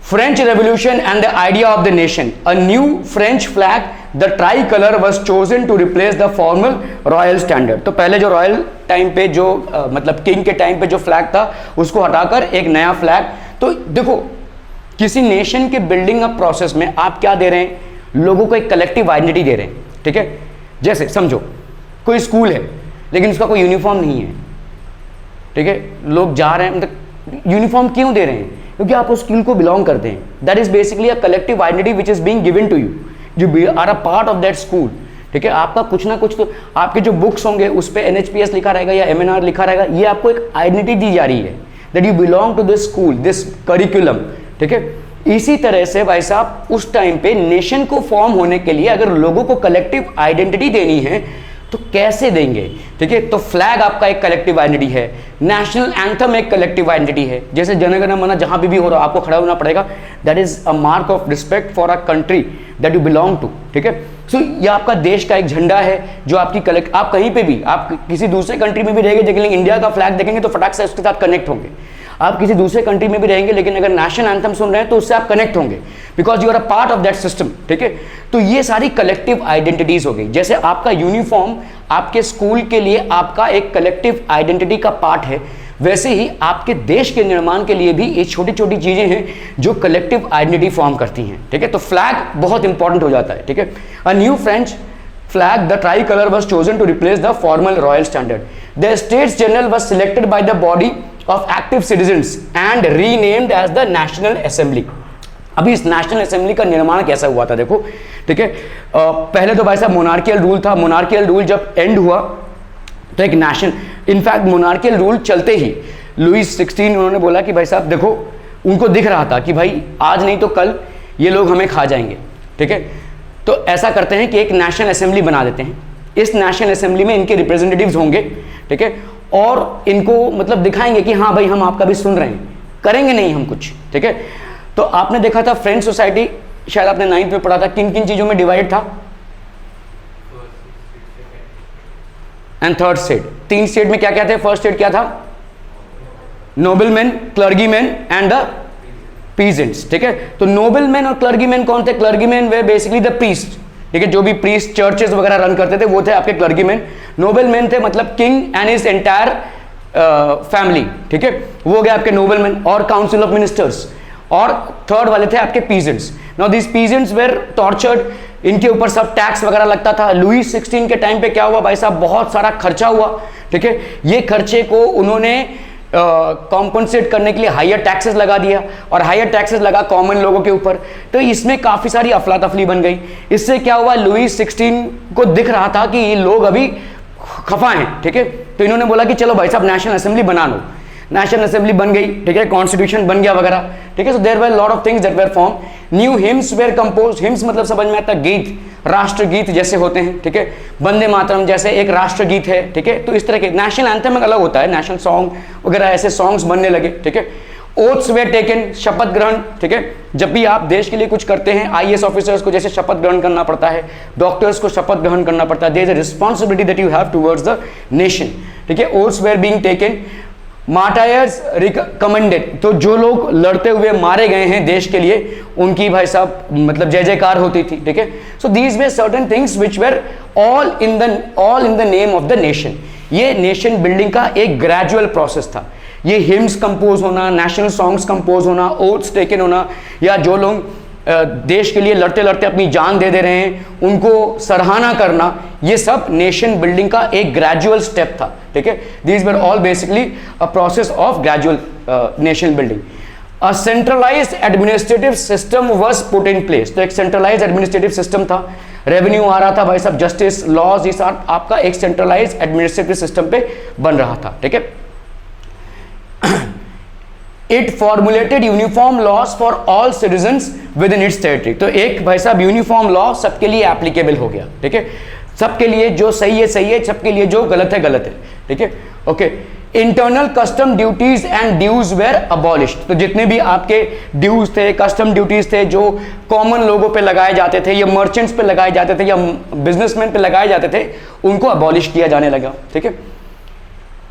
French Revolution and the idea of the nation. A new French flag, the tricolor, was chosen to replace the formal royal standard. तो पहले जो रॉयल टाइम पे जो मतलब किंग के टाइम पे जो फ्लैग था उसको हटाकर एक नया फ्लैग. तो देखो किसी नेशन के बिल्डिंग अप प्रोसेस में आप क्या दे रहे हैं, लोगों को एक कलेक्टिव आइडेंटिटी दे रहे हैं. ठीक है, जैसे समझो कोई स्कूल है लेकिन उसका कोई यूनिफॉर्म नहीं है. ठीक है, लोग जा रहे हैं, मतलब यूनिफॉर्म क्यों दे रहे हैं, क्योंकि आप उस स्कूल को बिलोंग करते हैं. That is basically a collective identity which is being given to you, you are a part of that school. ठीक है, आपका कुछ ना कुछ तो आपके जो बुक्स होंगे उस पर NHPS लिखा रहेगा या MNR लिखा रहेगा, ये आपको एक आइडेंटिटी दी जा रही है that you belong to this school, this curriculum. ठीक है, इसी तरह से भाई साहब उस टाइम पे नेशन को फॉर्म होने के लिए अगर लोगों को कलेक्टिव आइडेंटिटी देनी है तो कैसे देंगे. ठीक है, तो फ्लैग आपका एक कलेक्टिव आइडेंटिटी है, नेशनल एंथम एक कलेक्टिव आइडेंटिटी है. जैसे जनगण मन जहां भी हो रहा आपको खड़ा होना पड़ेगा. That is a mark of respect for a country that you belong to. ठीक है, सो ये आपका देश का एक झंडा है जो आपकी आप कहीं पे भी आप किसी दूसरे कंट्री में भी रहेंगे लेकिन इंडिया का फ्लैग देखेंगे तो फटाक से उसके साथ कनेक्ट होंगे. आप किसी दूसरे कंट्री में भी रहेंगे लेकिन अगर नेशनल एंथम सुन रहे हैं तो उससे आप कनेक्ट होंगे because you are a part of that system. ठीक है, तो ये सारी कलेक्टिव आइडेंटिटीज हो गई. जैसे आपका यूनिफॉर्म आपके स्कूल के लिए आपका एक कलेक्टिव आइडेंटिटी का पार्ट है, वैसे ही आपके देश के निर्माण के लिए भी ये छोटी छोटी चीजें हैं जो कलेक्टिव आइडेंटिटी फॉर्म करती हैं. ठीक है, तो फ्लैग बहुत इंपॉर्टेंट हो जाता है. ठीक है, a new French flag, the tricolor was chosen to replace the formal royal standard. The States General was selected by the body of active citizens and renamed as the National Assembly. अभी इस national assembly का निर्माण कैसा हुआ था देखो. ठीक है, पहले तो भाई साहब मोनार्कियल रूल था. मोनार्कियल रूल जब एंड हुआ तो एक नेशनल, इनफैक्ट मोनार्कियल रूल चलते ही लुईस 16 उन्होंने बोला कि भाई साहब देखो, उनको दिख रहा था कि भाई आज नहीं तो कल ये लोग हमें खा जाएंगे. ठीक है, तो ऐसा करते हैं कि एक नेशनल असेंबली बना देते हैं. इस नेशनल असेंबली में इनके रिप्रेजेंटेटिव्स होंगे. ठीक है, और इनको मतलब दिखाएंगे कि हाँ भाई हम आपका भी सुन रहे हैं, करेंगे नहीं हम कुछ. ठीक है, तो आपने देखा था फ्रेंच सोसाइटी, शायद आपने 9th में पढ़ा था, किन किन चीजों में डिवाइड था. And third state. 3 स्टेट में क्या क्या थे. फर्स्ट स्टेट क्या था, नोबलमैन, क्लर्गीमैन एंड द पीजेंट्स. ठीक है, तो नोबलमैन और क्लर्गीमैन कौन थे. क्लर्गीमैन वे बेसिकली द प्रीस्ट. ठीक है, जो भी प्रीस्ट चर्चेस वगैरह रन करते थे वो थे आपके क्लर्गीमैन. नोबलमैन थे मतलब king and his entire family. ठीक है, वो हो गए आपके नोबलमैन और काउंसिल ऑफ मिनिस्टर्स. और थर्ड वाले थे आपके peasants. Now this peasants were tortured, इनके ऊपर सब टैक्स वगैरह लगता था. लुईस 16 के टाइम पे क्या हुआ भाई साहब, बहुत सारा खर्चा हुआ. ठीक है, ये खर्चे को उन्होंने कॉम्पनसेट करने के लिए हायर टैक्सेस लगा दिया और हायर टैक्सेस लगा कॉमन लोगों के ऊपर. तो इसमें काफी सारी अफला तफली बन गई. इससे क्या हुआ, लुईस 16 को दिख रहा था कि ये लोग अभी खफा हैं. ठीक है, तो इन्होंने बोला कि चलो भाई साहब नेशनल असेंबली बना लो. नेशनल असेंबली बन गई. ठीक है, कॉन्स्टिट्यूशन बन गया वगैरह. ठीक है, so there were lot of things that were form. New hymns were compose. Hymns मतलब समझ में आता गीत, राष्ट्रगीत जैसे होते हैं. ठीक है, वंदे मातरम जैसे एक राष्ट्रगीत है. ठीक है, तो इस तरह के नेशनल एंथम अलग होता है, नेशनल सॉन्ग वगैरह ऐसे सॉन्ग्स बनने लगे. ठीक है, ओथ्स वेर टेकन, शपथ ग्रहण. ठीक है, जब भी आप देश के लिए कुछ करते हैं, IAS ऑफिसर्स को जैसे शपथ ग्रहण करना पड़ता है, डॉक्टर्स को शपथ ग्रहण करना पड़ता है. There is a responsibility that you have towards the nation. ठीक है, oaths were being taken. Martyrs recommended, तो जो लोग लड़ते हुए मारे गए हैं देश के लिए उनकी भाई साहब मतलब जय जयकार होती थी. ठीक है, so these way certain things which where all in the name of the nation. ये नेशन बिल्डिंग का एक ग्रेजुअल प्रोसेस था. ये हिम्स कंपोज होना, नेशनल सॉन्ग्स कंपोज होना, ओथ्स टेकन होना, या जो लोग देश के लिए लड़ते लड़ते अपनी जान दे रहे हैं उनको सराहना करना, ये सब नेशन बिल्डिंग का एक ग्रेजुअल स्टेप था. ठीक है, these were all basically a process of gradual nation building. A centralised administrative system was put in place. तो एक सेंट्रलाइज्ड एडमिनिस्ट्रेटिव सिस्टम था, रेवेन्यू आ रहा था भाई साहब, जस्टिस, लॉज, ये सब आपका एक सेंट्रलाइज्ड एडमिनिस्ट्रेटिव सिस्टम पे बन रहा था. ठीक है, it formulated uniform loss for all citizens with in its territory. तो एक भाई साहब यूनिफॉर्म लॉ सबके लिए एप्लीकेबल हो गया. ठीक है, सबके लिए जो सही है सही है, सबके लिए जो गलत है गलत है. ठीक है, okay. Internal custom duties and dues were abolished. तो जितने भी आपके ड्यूज थे, कस्टम ड्यूटीज थे जो कॉमन लोगों पे लगाए जाते थे या मर्चेंट्स पे लगाए जाते थे या बिजनेसमैन पे लगाए जाते थे, उनको अबॉलिश किया जाने लगा. ठीक है,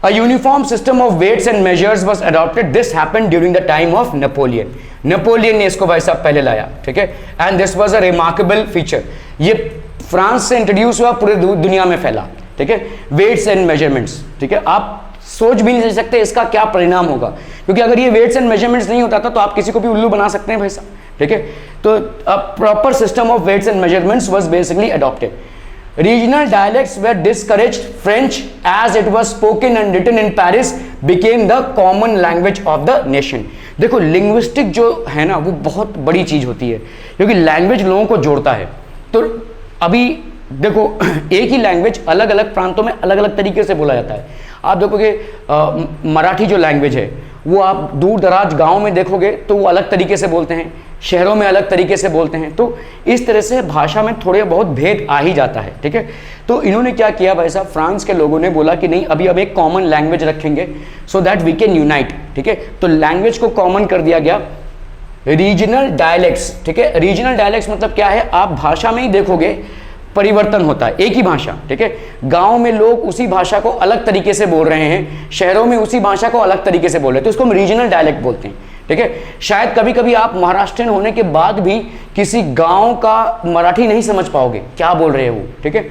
A uniform system of weights and measures was adopted. This happened during the time of Napoleon. Napoleon ने इसको भाई साहब पहले लाया, ठीक है, and this was a remarkable feature. ये फ्रांस से इंट्रोड्यूस हुआ, पूरे दुनिया में फैला, ठीक है, वेट्स एंड मेजरमेंट्स, ठीक है. आप सोच भी नहीं सकते इसका क्या परिणाम होगा, क्योंकि अगर ये वेट्स एंड मेजरमेंट्स नहीं होता था तो आप किसी को भी उल्लू बना सकते हैं भाई साहब, ठीक है. तो a proper system of weights and measurements was basically adopted. Regional dialects were discouraged. French, as it was spoken and written in Paris, became the common language of the nation. देखो लिंग्विस्टिक जो है ना वो बहुत बड़ी चीज होती है, क्योंकि लैंग्वेज लोगों को जोड़ता है. तो अभी देखो एक ही लैंग्वेज अलग अलग प्रांतों में अलग अलग तरीके से बोला जाता है. आप देखोगे मराठी जो लैंग्वेज है वो आप दूर दराज गाँव में देखोगे तो वो अलग तरीके से बोलते हैं, शहरों में अलग तरीके से बोलते हैं. तो इस तरह से भाषा में थोड़े बहुत भेद आ ही जाता है, ठीक है. तो इन्होंने क्या किया भाई साहब, फ्रांस के लोगों ने बोला कि नहीं अभी अब एक कॉमन लैंग्वेज रखेंगे so that we can unite, ठीक है. तो लैंग्वेज को कॉमन कर दिया गया. रीजनल डायलेक्ट्स, ठीक है. रीजनल डायलेक्ट्स मतलब क्या है, आप भाषा में ही देखोगे परिवर्तन होता है. एक ही भाषा, ठीक है, गांव में लोग उसी भाषा को अलग तरीके से बोल रहे हैं, शहरों में उसी भाषा को अलग तरीके से बोल रहे हैं, तो इसको हम रीजनल डायलेक्ट बोलते हैं, ठीक है. शायद कभी कभी आप महाराष्ट्रियन होने के बाद भी किसी गांव का मराठी नहीं समझ पाओगे क्या बोल रहे हैं वो, ठीक है,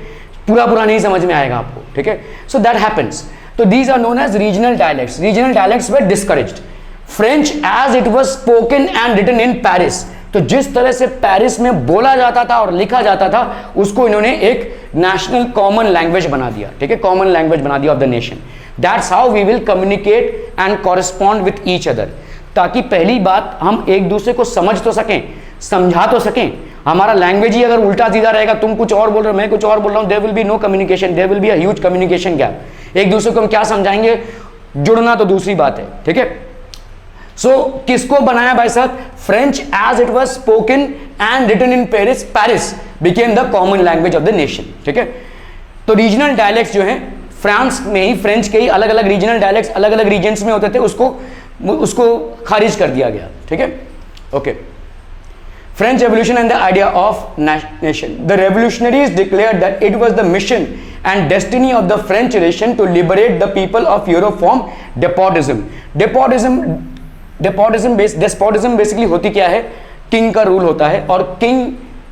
पूरा नहीं समझ में आएगा आपको, ठीक है. So that happens. तो these are known as regional dialects. Regional dialects were discouraged. French as it was spoken and written in Paris, तो जिस तरह से पेरिस में बोला जाता था और लिखा जाता था उसको इन्होंने एक नेशनल कॉमन लैंग्वेज बना दिया, ठीक है, कॉमन लैंग्वेज बना दिया of the nation. That's how we will communicate and correspond with each other, ताकि पहली बात हम एक दूसरे को समझ तो सकें, समझा तो सकें. हमारा लैंग्वेज ही अगर उल्टा सीधा रहेगा, तुम कुछ और बोल रहे हो मैं कुछ और बोल रहा हूं, there will be no communication, there will be a huge communication gap. एक दूसरे को हम क्या समझाएंगे, जुड़ना तो दूसरी बात है, ठीक है. सो किसको बनाया भाई साहब, French as it was spoken and written in Paris, Paris became the common language of the nation, ठीक है. तो रीजनल डायलेक्ट्स जो हैं फ्रांस में ही, फ्रेंच के ही अलग अलग रीजनल डायलेक्ट्स अलग अलग रीजन्स में होते थे, उसको खारिज कर दिया गया, ठीक है. Okay. French Revolution and the idea of nation. The revolutionaries declared that it was the mission and destiny of the French nation to liberate the people of Europe from despotism. Despotism basically होती क्या है, king का rule होता है, और king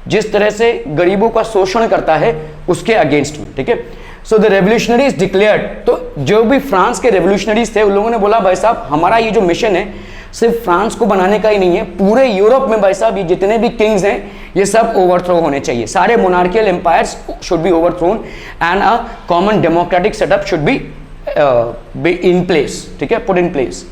जिस तरह से गरीबों का शोषण करता है उसके अगेंस्ट में, ठीक है. सो द रेवोल्यूशनरीज डिक्लेयर्ड, तो जो भी फ्रांस के रेवोल्यूशनरीज थे उन लोगों ने बोला भाई साहब हमारा ये जो मिशन है सिर्फ फ्रांस को बनाने का ही नहीं है, पूरे यूरोप में भाई साहब ये जितने भी किंग्स हैं ये सब ओवरथ्रो होने चाहिए, सारे monarchial empires should be overthrown and a common democratic setup should be in place, ठीक है, put in place.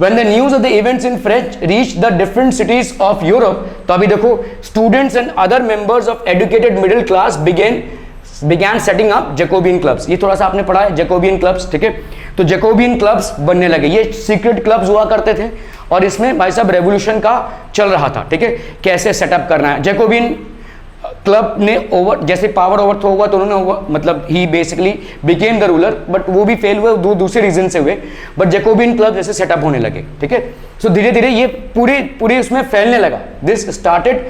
When the news of the events in French reached the different cities of Europe, तो अभी देखो students and other members of educated middle class began setting up Jacobean clubs. ये थोड़ा सा आपने पढ़ा है Jacobean clubs, ठीक है. तो Jacobean clubs बनने लगे, ये सीक्रेट क्लब्स हुआ करते थे और इसमें भाई साहब रेवोल्यूशन का चल रहा था, ठीक है, कैसे सेटअप करना है. Jacobean क्लब ने जैसे पावर ओवरथ्रो हुआ तो उन्होंने मतलब he basically became the ruler, but वो भी फेल हुए दूसरे रीजन से हुए, बट जैकोबियन क्लब जैसे सेटअप होने लगे, ठीक है. सो धीरे धीरे ये पूरे उसमें फैलने लगा. This started,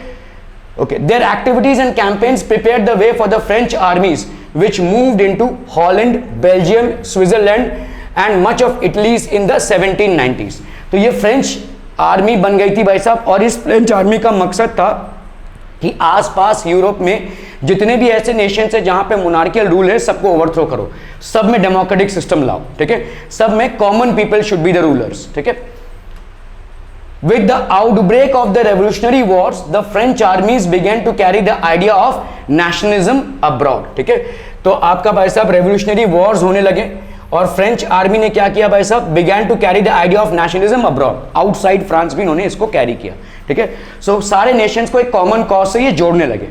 okay, there activities and campaigns prepared the way for the French armies which moved into Holland, Belgium, Switzerland and much of Italy's in the 1790s. तो ये फ्रेंच आर्मी बन गई थी भाई साहब, और इस फ्रेंच आर्मी का मकसद था कि आसपास यूरोप में जितने भी ऐसे नेशन है जहां पे मोनार्कियल रूल है सबको ओवरथ्रो करो, सब में डेमोक्रेटिक सिस्टम लाओ, ठीक है, सब में common people should be the rulers, ठीक है. With the outbreak of the revolutionary wars the French armies began to carry the idea of nationalism abroad, ठीक है. तो आपका भाई साहब रेवोल्यूशनरी वॉर्स होने लगे और फ्रेंच आर्मी ने क्या किया भाई साहब, began to carry the idea of nationalism abroad, outside France भी इन्होंने इसको कैरी किया, ठीक है. सो सारे नेशंस को एक कॉमन कॉज से ये जोड़ने लगे.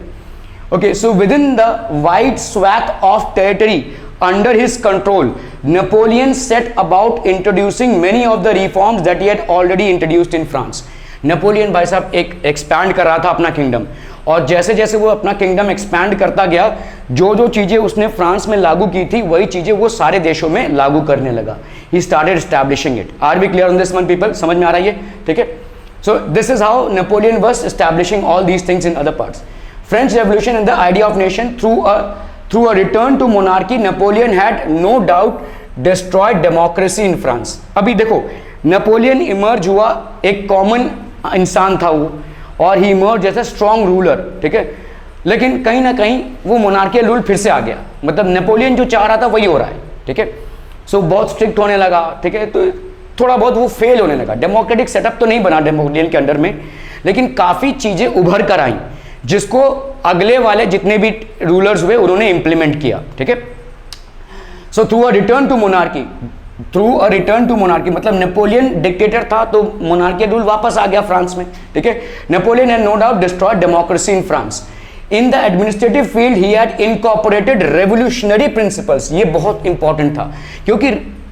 Okay, so within the wide swathe of territory under his control Napoleon set about introducing many of the reforms that he had already introduced in France. Napoleon भाई साहब एक expand कर रहा था अपना किंगडम, और जैसे जैसे वो अपना किंगडम एक्सपैंड करता गया, जो चीजें उसने फ्रांस में लागू की थी वही चीजें वो सारे देशों में लागू करने लगा. He started establishing it. Are we clear on this one people, समझ में आ रहा है ये, ठीक है. So this is how Napoleon was establishing all these things in other parts. French revolution and the idea of nation through a return to monarchy, Napoleon had no doubt destroyed democracy in France। अभी देखो, Napoleon emerge हुआ, एक common इंसान था वो, और ही emerge जैसे strong ruler, ठीक है, लेकिन कहीं ना कहीं वो मोनार्कियल रूल फिर से आ गया, मतलब नेपोलियन जो चाह रहा था वही हो रहा है, ठीक है। सो बहुत स्ट्रिक्ट होने लगा, ठीक है, तो थोड़ा बहुत वो फेल होने लगा। डेमोक्रेटिक सेटअप तो नहीं बना नेपोलियन के अंडर में, लेकिन काफ़ी चीज़ें उभर कर आई जिसको अगले वाले जितने भी रूलर्स हुए उन्होंने इंप्लीमेंट किया, ठीक है। So through a return to monarchy, मतलब नेपोलियन डिक्टेटर था तो मोनार्कियल रूल वापस आ गया फ्रांस में, ठीक है। Napoleon had no doubt destroyed democracy in France. In the administrative field he had incorporated revolutionary principles. ये बहुत इंपॉर्टेंट था क्योंकि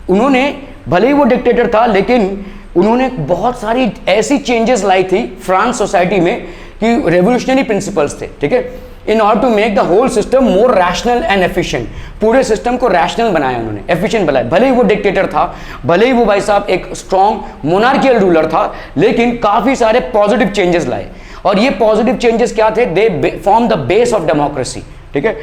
उन्होंने, भले ही वो डिक्टेटर था, लेकिन उन्होंने बहुत सारी ऐसी चेंजेस लाई थी फ्रांस सोसाइटी में कि रेवोल्यूशनरी प्रिंसिपल्स थे, ठीक है। In order to make the whole system more rational and efficient, पूरे सिस्टम को रैशनल बनाया उन्होंने, एफिशिएंट बनाया। भले ही वो डिक्टेटर था, भले ही वो भाई साहब एक स्ट्रॉन्ग मोनार्कियल रूलर था, लेकिन काफी सारे पॉजिटिव चेंजेस लाए, और ये पॉजिटिव चेंजेस क्या थे? They form the base of democracy, ठीक है।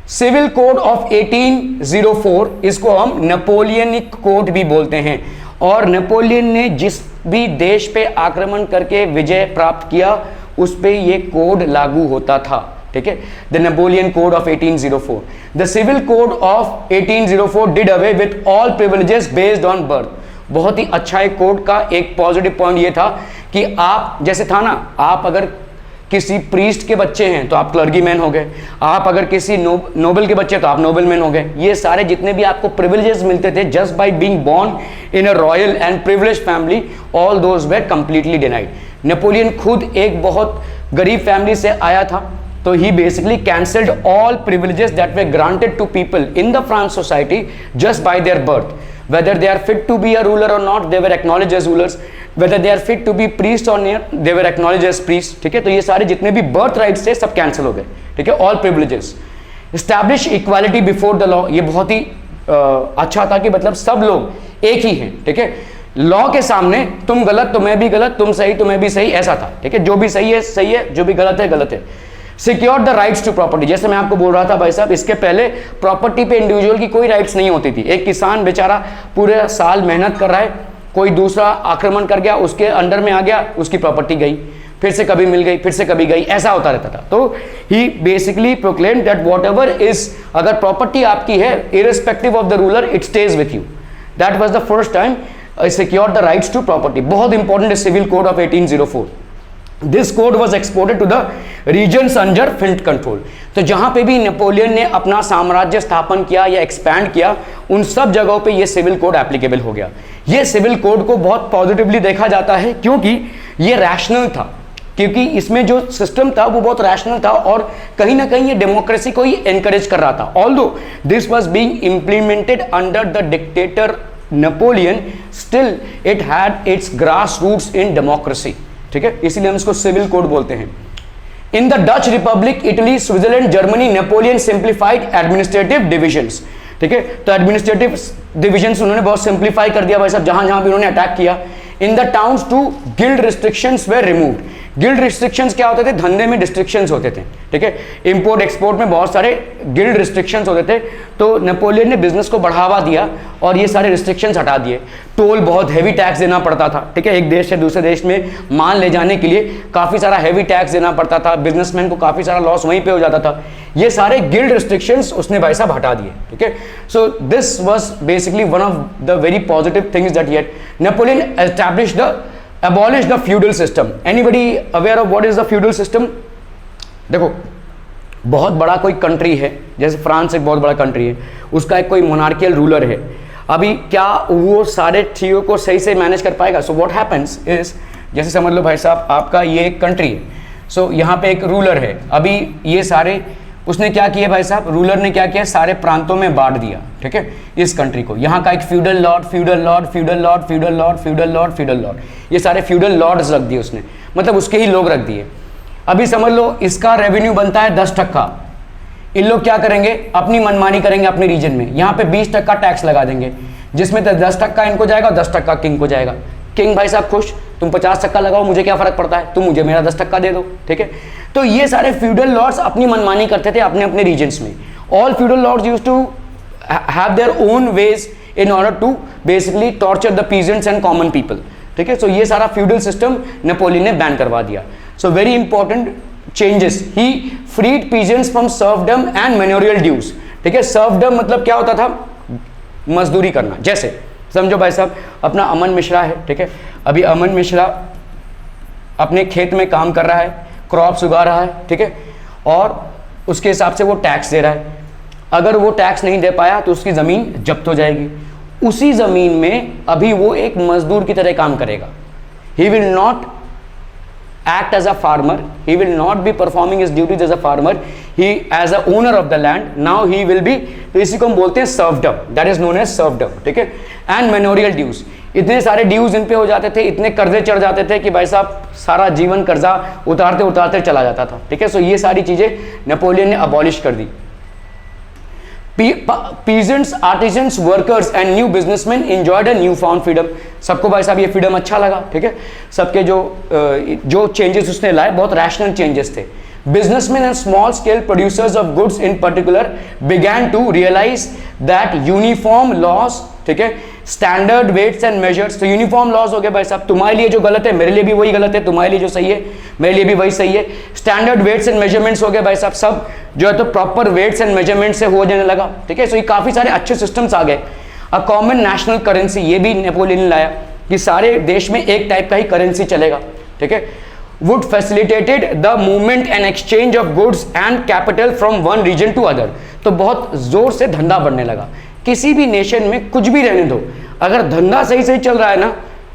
सिविल कोड ऑफ 1804, इसको हम नेपोलियनिक कोड भी बोलते हैं, और नेपोलियन ने जिस भी देश पे आक्रमण करके विजय प्राप्त किया उस पे ये कोड लागू होता था, ठीक है। The Napoleon code of 1804, the civil code of 1804 did away with all privileges based on birth. बहुत ही अच्छा एक कोड का एक पॉजिटिव पॉइंट ये था कि आप, जैसे था ना, आप अगर किसी प्रीस्ट के बच्चे हैं तो आप क्लर्गी मैन हो गए, आप अगर किसी नोबल के बच्चे तो आप नोबल मैन हो गए। ये सारे जितने भी आपको प्रिविलेजेस मिलते थे just by being born in a royal and privileged family, all those were completely denied. Napoleon खुद एक बहुत गरीब फैमिली से आया था, तो he basically cancelled all privileges that they granted to people in the France society just by their birth. Whether they are fit to be a ruler or not, they were acknowledged as rulers. Whether they are fit to be priest or not, they were acknowledged as priests, ठीक है। तो ये सारे जितने भी birth rights थे सब cancel हो गए, ठीक है। All privileges, establish equality before the law, ये बहुत ही अच्छा था कि मतलब सब लोग एक ही हैं, ठीक है। लॉ के सामने तुम गलत तो मैं भी गलत, तुम सही तो मैं भी सही, ऐसा था, ठीक है। जो भी सही है, जो भी गलत है गलत है। Secure the rights to property, जैसे मैं आपको बोल रहा था भाई साहब, इसके पहले प्रॉपर्टी पे इंडिविजुअल की कोई राइट्स नहीं होती थी। एक किसान बेचारा पूरे साल मेहनत कर रहा है, कोई दूसरा आक्रमण कर गया, उसके अंडर में आ गया, उसकी प्रॉपर्टी गई, फिर से कभी मिल गई, फिर से कभी गई, ऐसा होता रहता था। तो he basically proclaim that whatever is, अगर प्रॉपर्टी आपकी है, irrespective of the ruler, it stays with you. That was the first time secure the rights to property. बहुत इंपॉर्टेंट है civil code of 1804। This code was exported to the regions under filled control. तो जहां पे भी Napoleon ने अपना साम्राज्य स्थापन किया या एक्सपैंड किया, उन सब जगहों पे ये सिविल कोड एप्लीकेबल हो गया। ये सिविल कोड को बहुत पॉजिटिवली देखा जाता है क्योंकि ये रैशनल था, क्योंकि इसमें जो सिस्टम था वो बहुत रैशनल था और कहीं ना कहीं ये डेमोक्रेसी को ही एनकरेज कर रहा था। Although this was being implemented under the dictator Napoleon, still it had its grass roots in democracy, ठीक है। इसीलिए हम इसको सिविल कोड बोलते हैं। In the Dutch Republic, Italy, Switzerland, Germany, Napoleon simplified administrative divisions, ठीक है। तो एडमिनिस्ट्रेटिव डिविजन्स उन्होंने बहुत सिंप्लीफाई कर दिया भाई साहब, जहां जहां भी उन्होंने अटैक किया। In the towns too guild restrictions were removed. Guild restrictions क्या होते थे? धंधे में रिस्ट्रिक्शंस होते थे, ठीक है। इंपोर्ट एक्सपोर्ट में बहुत सारे गिल्ड रिस्ट्रिक्शंस होते थे, तो नेपोलियन ने बिजनेस को बढ़ावा दिया और ये सारे रिस्ट्रिक्शंस हटा दिए। टोल, बहुत हैवी टैक्स देना पड़ता था, ठीक है। एक देश से दूसरे देश में माल ले जाने के लिए काफ़ी सारा हैवी टैक्स देना पड़ता था, बिजनेसमैन को काफ़ी सारा लॉस वहीं पे हो जाता था। ये सारे गिल्ड रिस्ट्रिक्शंस उसने भाई साहब हटा दिए, ठीक है। So this was basically one of the very positive things that yet Napoleon established the abolish the feudal system. Anybody aware of what is the feudal system? देखो, बहुत बड़ा कोई कंट्री है, जैसे फ्रांस एक बहुत बड़ा कंट्री है, उसका एक कोई मोनार्कियल रूलर है। अभी क्या वो सारे चीज़ों को सही से मैनेज कर पाएगा? सो व्हाट हैपेंस इज, जैसे समझ लो भाई साहब आपका ये एक कंट्री है, सो यहाँ पे एक रूलर है। अभी ये सारे उसने क्या किया भाई साहब, रूलर ने क्या किया, सारे प्रांतों में बांट दिया, ठीक है, इस कंट्री को। यहाँ का एक feudal Lord, feudal Lord, feudal Lord, feudal Lord, feudal Lord, feudal Lord, ये सारे फ्यूडल लॉर्ड्स रख दिए उसने, मतलब उसके ही लोग रख दिए। अभी समझ लो इसका रेवेन्यू बनता है 10%। इन लोग क्या करेंगे, अपनी मनमानी करेंगे अपने रीजन में। यहाँ पे 20% टैक्स लगा देंगे, जिसमें 10% इनको जाएगा, 10% किंग को जाएगा। किंग भाई साहब खुश, तुम 50% लगाओ, मुझे क्या फर्क पड़ता है, तुम मुझे मेरा 10% दे दो, ठीक है। तो ये सारे फ्यूडल लॉर्ड्स अपनी मनमानी करते थे अपने अपने रीजन्स में, All feudal lords used to have their own ways in order to basically torture the peasants and common people. ठीक है, सो ये सारा फ्यूडल सिस्टम नेपोलियन ने बैन करवा दिया. So very important changes, he freed peasants from serfdom and manorial dues. ठीक है, सर्वडम मतलब क्या होता था, मजदूरी करना. जैसे समझो भाई साहब, अपना अमन मिश्रा है, ठीक है, अभी अमन मिश्रा अपने खेत में काम कर रहा है, क्रॉप्स उगा रहा है, ठीक है, और उसके हिसाब से वो टैक्स दे रहा है. अगर वो टैक्स नहीं दे पाया तो उसकी ज़मीन जब्त हो जाएगी. उसी ज़मीन में अभी वो एक मजदूर की तरह काम करेगा. He will not act as a farmer, he will not be performing his duties as a farmer, he as a owner of the land. Now he will be, तो इसी को हम बोलते हैं serfdom, that is known as serfdom. ठीक है, and मैनोरियल dues. इतने सारे ड्यूज इन पे हो जाते थे, इतने कर्जे चढ़ जाते थे कि भाई साहब सारा जीवन कर्जा उतारते उतारते चला जाता था. ठीक है, सो ये सारी चीजें नेपोलियन ने अबॉलिश कर दी. Peasants, artisans, workers and new businessmen enjoyed a newfound freedom. सबको भाई साहब ये फ्रीडम अच्छा लगा. ठीक है, सबके जो चेंजेस उसने लाए बहुत रैशनल चेंजेस थे. Businessmen and small scale producers of goods in particular began to realize that uniform laws, ठीक है, स्टैंडर्ड वेट्स एंड मेजर्स. तो यूनिफॉर्म लॉज हो गए भाई साहब, तुम्हारे लिए जो गलत है मेरे लिए भी वही गलत है, तुम्हारे लिए जो सही है मेरे लिए भी वही सही है. स्टैंडर्ड वेट्स एंड मेजरमेंट्स हो गए भाई साहब, सब जो है तो प्रॉपर वेट्स एंड मेजरमेंट से हो जाने लगा. ठीक है, सो ये काफी सारे अच्छे सिस्टम्स आ गए. अ कॉमन नेशनल करेंसी, ये भी नेपोलियन ने लाया कि सारे देश में एक टाइप का ही करेंसी चलेगा. ठीक है, would facilitated the movement and exchange of goods and capital from one region to other. तो बहुत जोर से धंधा बढ़ने लगा. किसी भी नेशन में कुछ भी रहने दो, अगर धंधा सही सही चल रहा है ना,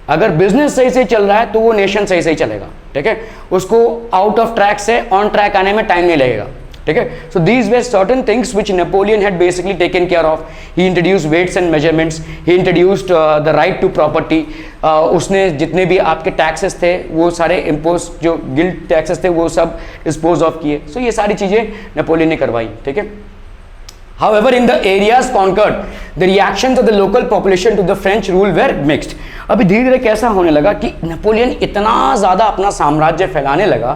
अगर बिजनेस सही सही चल रहा है तो वो नेशन सही सही चलेगा. ठीक है, उसको आउट ऑफ ट्रैक से ऑन ट्रैक आने में टाइम नहीं लगेगा. ठीक है, so these were certain things which Napoleon had basically taken care of. He introduce weights and measurements, he introduced the right to property. उसने जितने भी आपके टैक्सेस थे वो सारे इम्पोज, जो गिल्ड टैक्सेस थे वो सब डिस्पोज ऑफ किए. सो ये सारी चीज़ें नेपोलियन ने करवाई. ठीक है, however in the areas conquered the reactions of the local population to the French rule were mixed. अभी धीरे धीरे कैसा होने लगा कि नेपोलियन इतना ज़्यादा अपना साम्राज्य फैलाने लगा,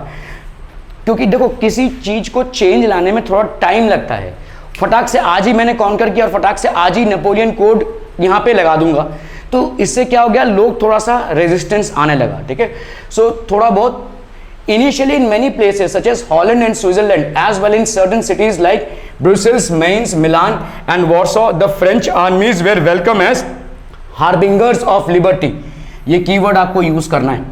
क्योंकि देखो किसी चीज़ को चेंज लाने में थोड़ा टाइम लगता है. फटाक से आज ही मैंने कॉन्कर किया और फटाक से आज ही नेपोलियन कोड यहाँ पे लगा दूंगा, तो इससे क्या हो गया, लोग थोड़ा सा रेजिस्टेंस आने लगा. ठीक है, सो थोड़ा बहुत initially in many places such as Holland and Switzerland as well in certain cities like Brussels, Mainz, Milan and Warsaw, the French armies were welcome as harbingers of liberty. ये कीवर्ड आपको use करना है,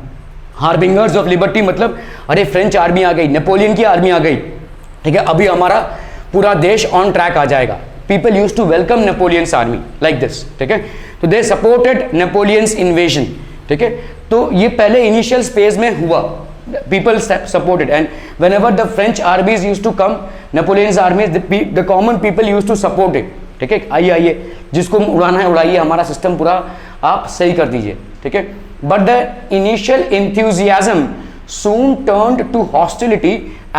हार्बिंगर्स of liberty. मतलब अरे French army आ गई, Napoleon की army आ गई, ठीक है, अभी हमारा पूरा देश ऑन ट्रैक आ जाएगा. People use to welcome Napoleon's army like this. ठीक है, तो दे सपोर्टेड नेपोलियंस इन्वेजन. ठीक है, तो ये पहले इनिशियल फेज में हुआ, people supported, and whenever the French armies used to come, Napoleon's armies, the common people used to support it. ठीक है, आइए आइए, जिसको उड़ाना है उड़ाइए, हमारा सिस्टम पूरा आप सही कर दीजिए. ठीक है, but the initial enthusiasm soon turned to hostility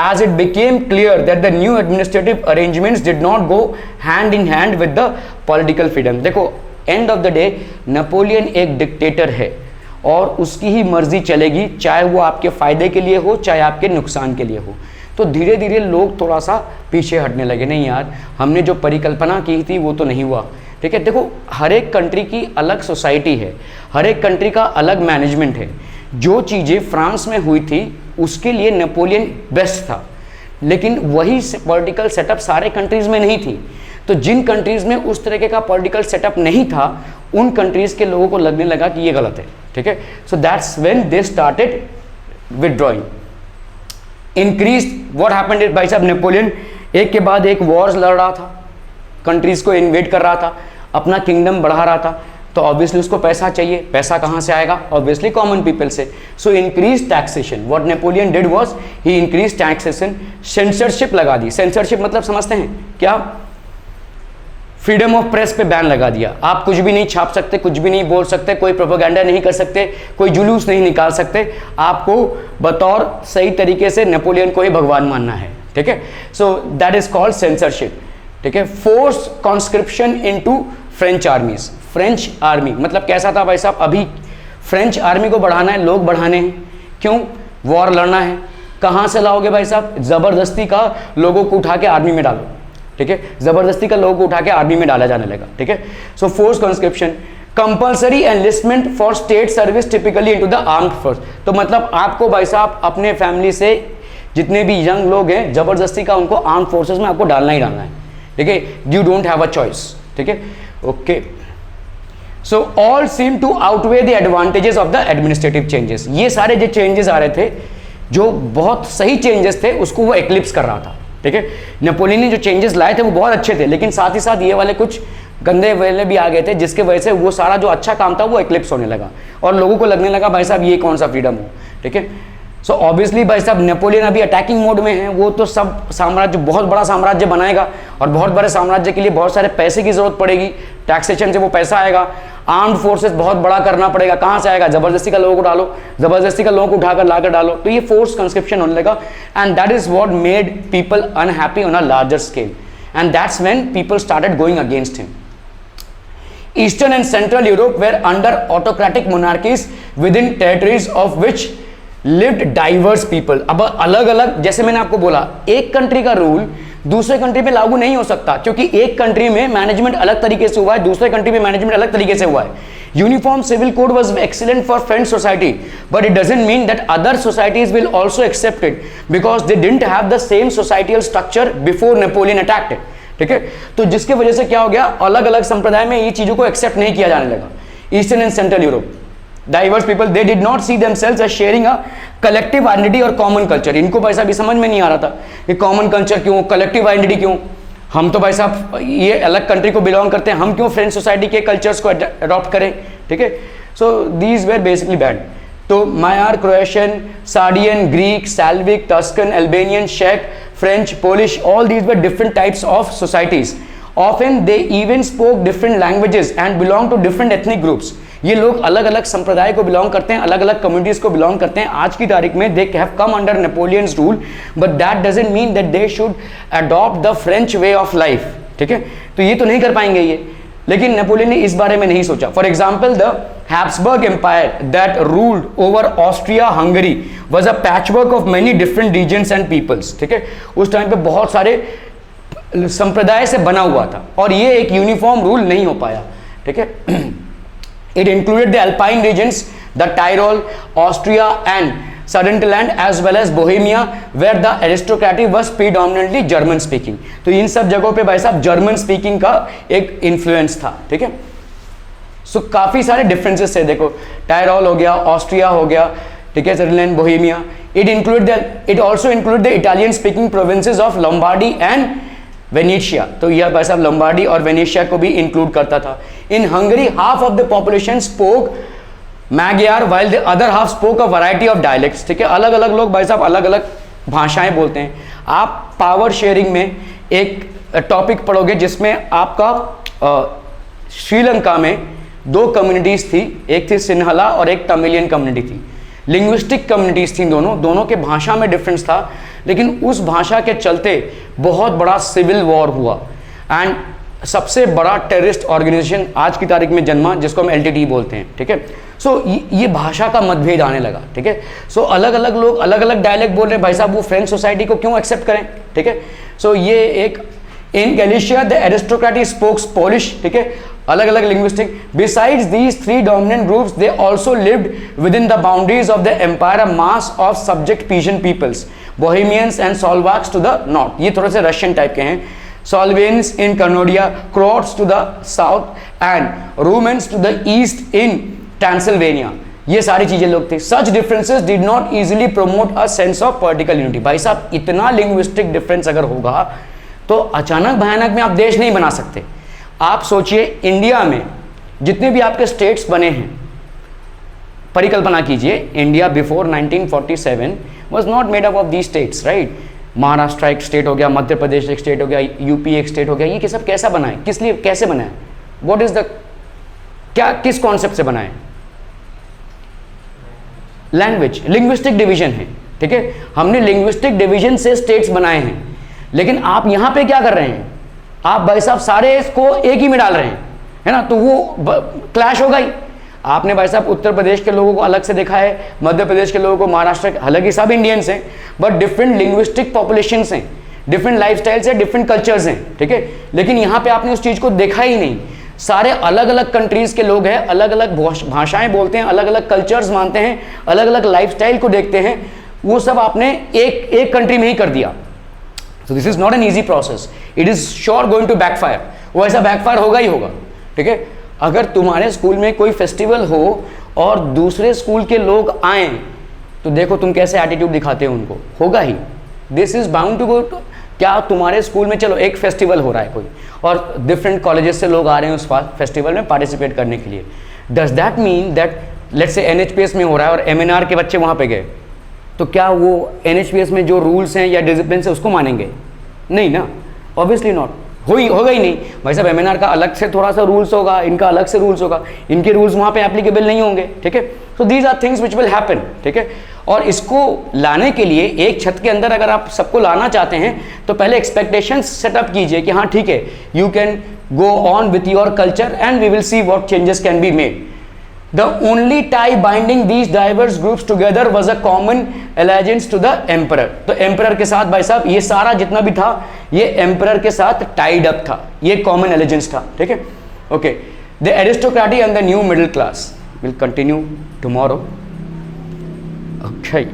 as it became clear that the new administrative arrangements did not go hand in hand with the political freedom. देखो end of the day Napoleon एक dictator है और उसकी ही मर्जी चलेगी, चाहे वो आपके फायदे के लिए हो चाहे आपके नुकसान के लिए हो. तो धीरे धीरे लोग थोड़ा सा पीछे हटने लगे, नहीं यार हमने जो परिकल्पना की थी वो तो नहीं हुआ. ठीक है, देखो हर एक कंट्री की अलग सोसाइटी है, हर एक कंट्री का अलग मैनेजमेंट है. जो चीज़ें फ्रांस में हुई थी उसके लिए नेपोलियन बेस्ट था, लेकिन वही पॉलिटिकल सेटअप सारे कंट्रीज़ में नहीं थी. तो जिन कंट्रीज़ में उस तरीके का पॉलिटिकल सेटअप नहीं था उन कंट्रीज़ के लोगों को लगने लगा कि ये गलत है. ठीक है, so that's when they started withdrawing. Increase what happened is, भाई साहब नेपोलियन एक के बाद एक वॉर्स लड़ रहा था, कंट्रीज़ को इन्वेड कर रहा था, अपना किंगडम बढ़ा रहा था. तो ऑब्वियसली उसको पैसा चाहिए, पैसा कहाँ से आएगा, ऑब्वियसली कॉमन पीपल से. So increase taxation. What Napoleon did was he increase taxation. Censorship लगा दी. सेंसरशिप मतलब समझते हैं क्या, फ्रीडम ऑफ प्रेस पे बैन लगा दिया. आप कुछ भी नहीं छाप सकते, कुछ भी नहीं बोल सकते, कोई प्रोपेगेंडा नहीं कर सकते, कोई जुलूस नहीं निकाल सकते. आपको बतौर सही तरीके से नेपोलियन को ही भगवान मानना है. ठीक है, so that is called censorship. ठीक है, force conscription into French आर्मीज. French army मतलब कैसा था भाई साहब, अभी फ्रेंच आर्मी को बढ़ाना है, लोग बढ़ाने हैं, क्यों, वॉर लड़ना है. कहाँ से लाओगे भाई साहब, जबरदस्ती का लोगों को उठा के आर्मी में डालो. ठीक है, जबरदस्ती का लोगों को उठा के आर्मी में डाला जाने लगा, ठीक है। So force conscription, compulsory enlistment for state service typically into the armed force. तो मतलब आपको भाई साहब अपने फैमिली से जितने भी यंग लोग हैं जबरदस्ती का उनको आर्म फोर्सेस में आपको डालना ही डालना है, ठीक है, you don't have a choice, ठीक है, okay. So all seem to outweigh the advantages of the administrative changes. ये सारे जो चेंजेस आ रहे थे, जो बहुत सही चेंजेस थे, उसको वो एक्लिप्स कर रहा था, ठीक है। नेपोलियन ने जो चेंजेस लाए थे वो बहुत अच्छे थे, लेकिन साथ ही साथ ये वाले कुछ गंदे वाले भी आ गए थे, जिसके वजह से वो सारा जो अच्छा काम था वो एक्लिप्स होने लगा और लोगों को लगने लगा भाई साहब ये कौन सा फ्रीडम हो, ठीक है। सो ऑब्वियसली भाई साहब नेपोलियन अभी अटैकिंग मोड में है, वो तो सब साम्राज्य, बहुत बड़ा साम्राज्य बनाएगा और बहुत बड़े साम्राज्य के लिए बहुत सारे पैसे की जरूरत पड़ेगी, टैक्सेशन से वो पैसा आएगा, आर्म्ड फोर्सेस बहुत बड़ा करना पड़ेगा, कहाँ से आएगा, जबरदस्ती का लोगों को डालो, जबरदस्ती का लोगों को उठाकर लाकर डालो, तो ये फोर्स कंस्क्रिप्शन होने लगा and that is what made people unhappy on a larger scale and that's when people started going against him. Eastern and Central Europe were under autocratic monarchies within territories of which lived diverse people। अब अलग अलग, जैसे मैंने आपको बोला, एक country का rule दूसरे कंट्री पे लागू नहीं हो सकता, क्योंकि एक कंट्री में मैनेजमेंट अलग तरीके से हुआ है, दूसरे कंट्री में मैनेजमेंट अलग तरीके से हुआ है। Uniform civil code was excellent for French society, but it doesn't mean that other societies will also accept it because they didn't have the same societal structure before Napoleon attacked it, ठीक है। तो जिसके वजह से क्या हो गया, अलग अलग संप्रदाय में ये चीजों को एक्सेप्ट नहीं किया जाने लगा। Eastern and central Europe diverse people, they did not see themselves as sharing a collective identity और कॉमन कल्चर। इनको भाई साहब ये समझ में नहीं आ रहा था कि कॉमन कल्चर क्यों, कलेक्टिव आइडेंटिटी क्यों, हम तो भाई साहब ये अलग कंट्री को बिलोंग करते हैं, हम क्यों फ्रेंच सोसाइटी के कल्चर्स को अडॉप्ट करें, ठीक है। So these were basically bad. तो Magyar, Croatian, Sardinian, Greek, Slavic, Tuscan, Albanian, शेक, French, Polish, all these were different types of societies. Often they even spoke different languages and belonged to different ethnic groups. ये लोग अलग अलग संप्रदाय को belong करते हैं, अलग अलग कम्युनिटीज को बिलोंग करते हैं। आज की तारीख में they have come under Napoleon's rule, but that doesn't mean that they should adopt the French way of life, ठीक है। तो ये तो नहीं कर पाएंगे ये, लेकिन नेपोलियन ने इस बारे में नहीं सोचा। For example the Habsburg empire that ruled over Austria Hungary was a patchwork of many different regions and peoples, ठीक है। उस टाइम पे बहुत सारे संप्रदाय से बना हुआ था और ये एक यूनिफॉर्म रूल नहीं हो पाया, ठीक है। It included the Alpine regions, the Tyrol, Austria and Sudetenland as well as Bohemia where the aristocracy was predominantly German speaking। तो इन सब जगहों पे भाई साहब जर्मन स्पीकिंग का एक इन्फ्लुएंस था, ठीक है। सो काफी सारे डिफरेंसेस थे, देखो टायरोल हो गया, ऑस्ट्रिया हो गया, ठीक है, Sudetenland, Bohemia. It also include the Italian speaking provinces of Lombardy and Venetia. तो यह भाई साहब लॉम्बार्डी और वेनेशिया को भी इंक्लूड करता था। इन Hungary half of the population spoke Magyar while the other half spoke a variety of dialects, ठीक है। अलग अलग लोग भाई साहब अलग अलग भाषाएं बोलते हैं। आप पावर शेयरिंग में एक टॉपिक पढ़ोगे जिसमें आपका श्रीलंका में दो कम्युनिटीज थी, एक थी सिन्हला और एक तमिलियन कम्युनिटी थी। लिंग्विस्टिक कम्युनिटीज थी, दोनों के भाषा में डिफरेंस था, लेकिन उस भाषा के चलते बहुत बड़ा सिविल वॉर हुआ एंड सबसे बड़ा टेररिस्ट ऑर्गेनाइजेशन आज की तारीख में जन्मा, जिसको हम LTT बोलते हैं, ठीक है। सो ये भाषा का मतभेद आने लगा, ठीक है। सो अलग अलग लोग अलग अलग डायलेक्ट बोल रहे हैं, भाई साहब वो फ्रेंच सोसाइटी को क्यों एक्सेप्ट करें, ठीक है। सो ये एक in Galicia the aristocracy spokes Polish, ठीक है, अलग अलग linguistic. Besides these three dominant groups they also lived within the boundaries of the empire mass of subject peasant peoples, Bohemians and Slovaks to the north. ये थोड़े से Russian type के हैं। Slovenians in Cannodia, Croats to the south and Romans to the east in Transylvania। ये सारी चीजें लोग थे। Such differences did not easily promote a sense of political unity। भाई साहब इतना linguistic difference अगर होगा तो अचानक भयानक में आप देश नहीं बना सकते। आप सोचिए इंडिया में जितने भी आपके स्टेट्स बने हैं, परिकल्पना कीजिए, India before 1947 was not made up of these states, right? Maharashtra एक स्टेट हो गया, मध्य प्रदेश एक स्टेट हो गया, यूपी एक स्टेट हो गया। ये सब कैसा बना है, किस लिए, कैसे बना है, व्हाट इज द, क्या किस कॉन्सेप्ट से बना है? लैंग्वेज, लिंग्विस्टिक डिवीजन है, ठीक है। हमने लिंग्विस्टिक डिवीजन से स्टेट्स बनाए हैं, लेकिन आप यहां पे क्या कर रहे हैं, आप भाई साहब सारे इसको एक ही में डाल रहे हैं, है ना, तो वो क्लैश होगा ही। आपने भाई साहब उत्तर प्रदेश के लोगों को अलग से देखा है, मध्य प्रदेश के लोगों को, महाराष्ट्र के, हालांकि सब इंडियंस हैं बट डिफरेंट लिंग्विस्टिक पॉपुलेशंस हैं, डिफरेंट लाइफस्टाइल्स है, डिफरेंट कल्चर्स हैं, ठीक है। लेकिन यहाँ पे आपने उस चीज को देखा ही नहीं। सारे अलग अलग कंट्रीज के लोग हैं, अलग अलग भाषाएं बोलते हैं, अलग अलग कल्चर्स मानते हैं, अलग अलग लाइफस्टाइल को देखते हैं, वो सब आपने एक कंट्री में ही कर दिया। So this is not an easy process, it is sure going to backfire. वो ऐसा बैकफायर होगा ही होगा, ठीक है। अगर तुम्हारे स्कूल में कोई फेस्टिवल हो और दूसरे स्कूल के लोग आए तो देखो तुम कैसे एटीट्यूड दिखाते हो उनको, होगा ही। This is bound to go. क्या तुम्हारे स्कूल में चलो एक फेस्टिवल हो रहा है कोई और डिफरेंट कॉलेजेस से लोग आ रहे हैं उस फेस्टिवल में पार्टिसिपेट करने के लिए, does that mean that let's say NHPS में हो रहा है और एमएनआर के बच्चे वहाँ पे गए, तो क्या वो एनएचपीएस में जो रूल्स हैं या डिसिप्लिन है उसको मानेंगे? नहीं ना, ऑब्वियसली नॉट, होगा ही नहीं। भाई साहब एमएनआर का अलग से थोड़ा सा रूल्स होगा, इनका अलग से रूल्स होगा, इनके रूल्स वहाँ पे एप्लीकेबल नहीं होंगे, ठीक है। So these are things which will happen, ठीक है। और इसको लाने के लिए एक छत के अंदर अगर आप सबको लाना चाहते हैं तो पहले एक्सपेक्टेशंस सेटअप कीजिए कि हाँ ठीक है, you can go on with your culture and we will see what changes can be made. The only tie binding these diverse groups together was a common allegiance to the emperor। तो emperor के साथ भाई साहब ये सारा जितना भी था ये emperor के साथ tied up था, ये common allegiance था, ठीक है। Okay, the aristocracy and the new middle class will continue tomorrow। Okay।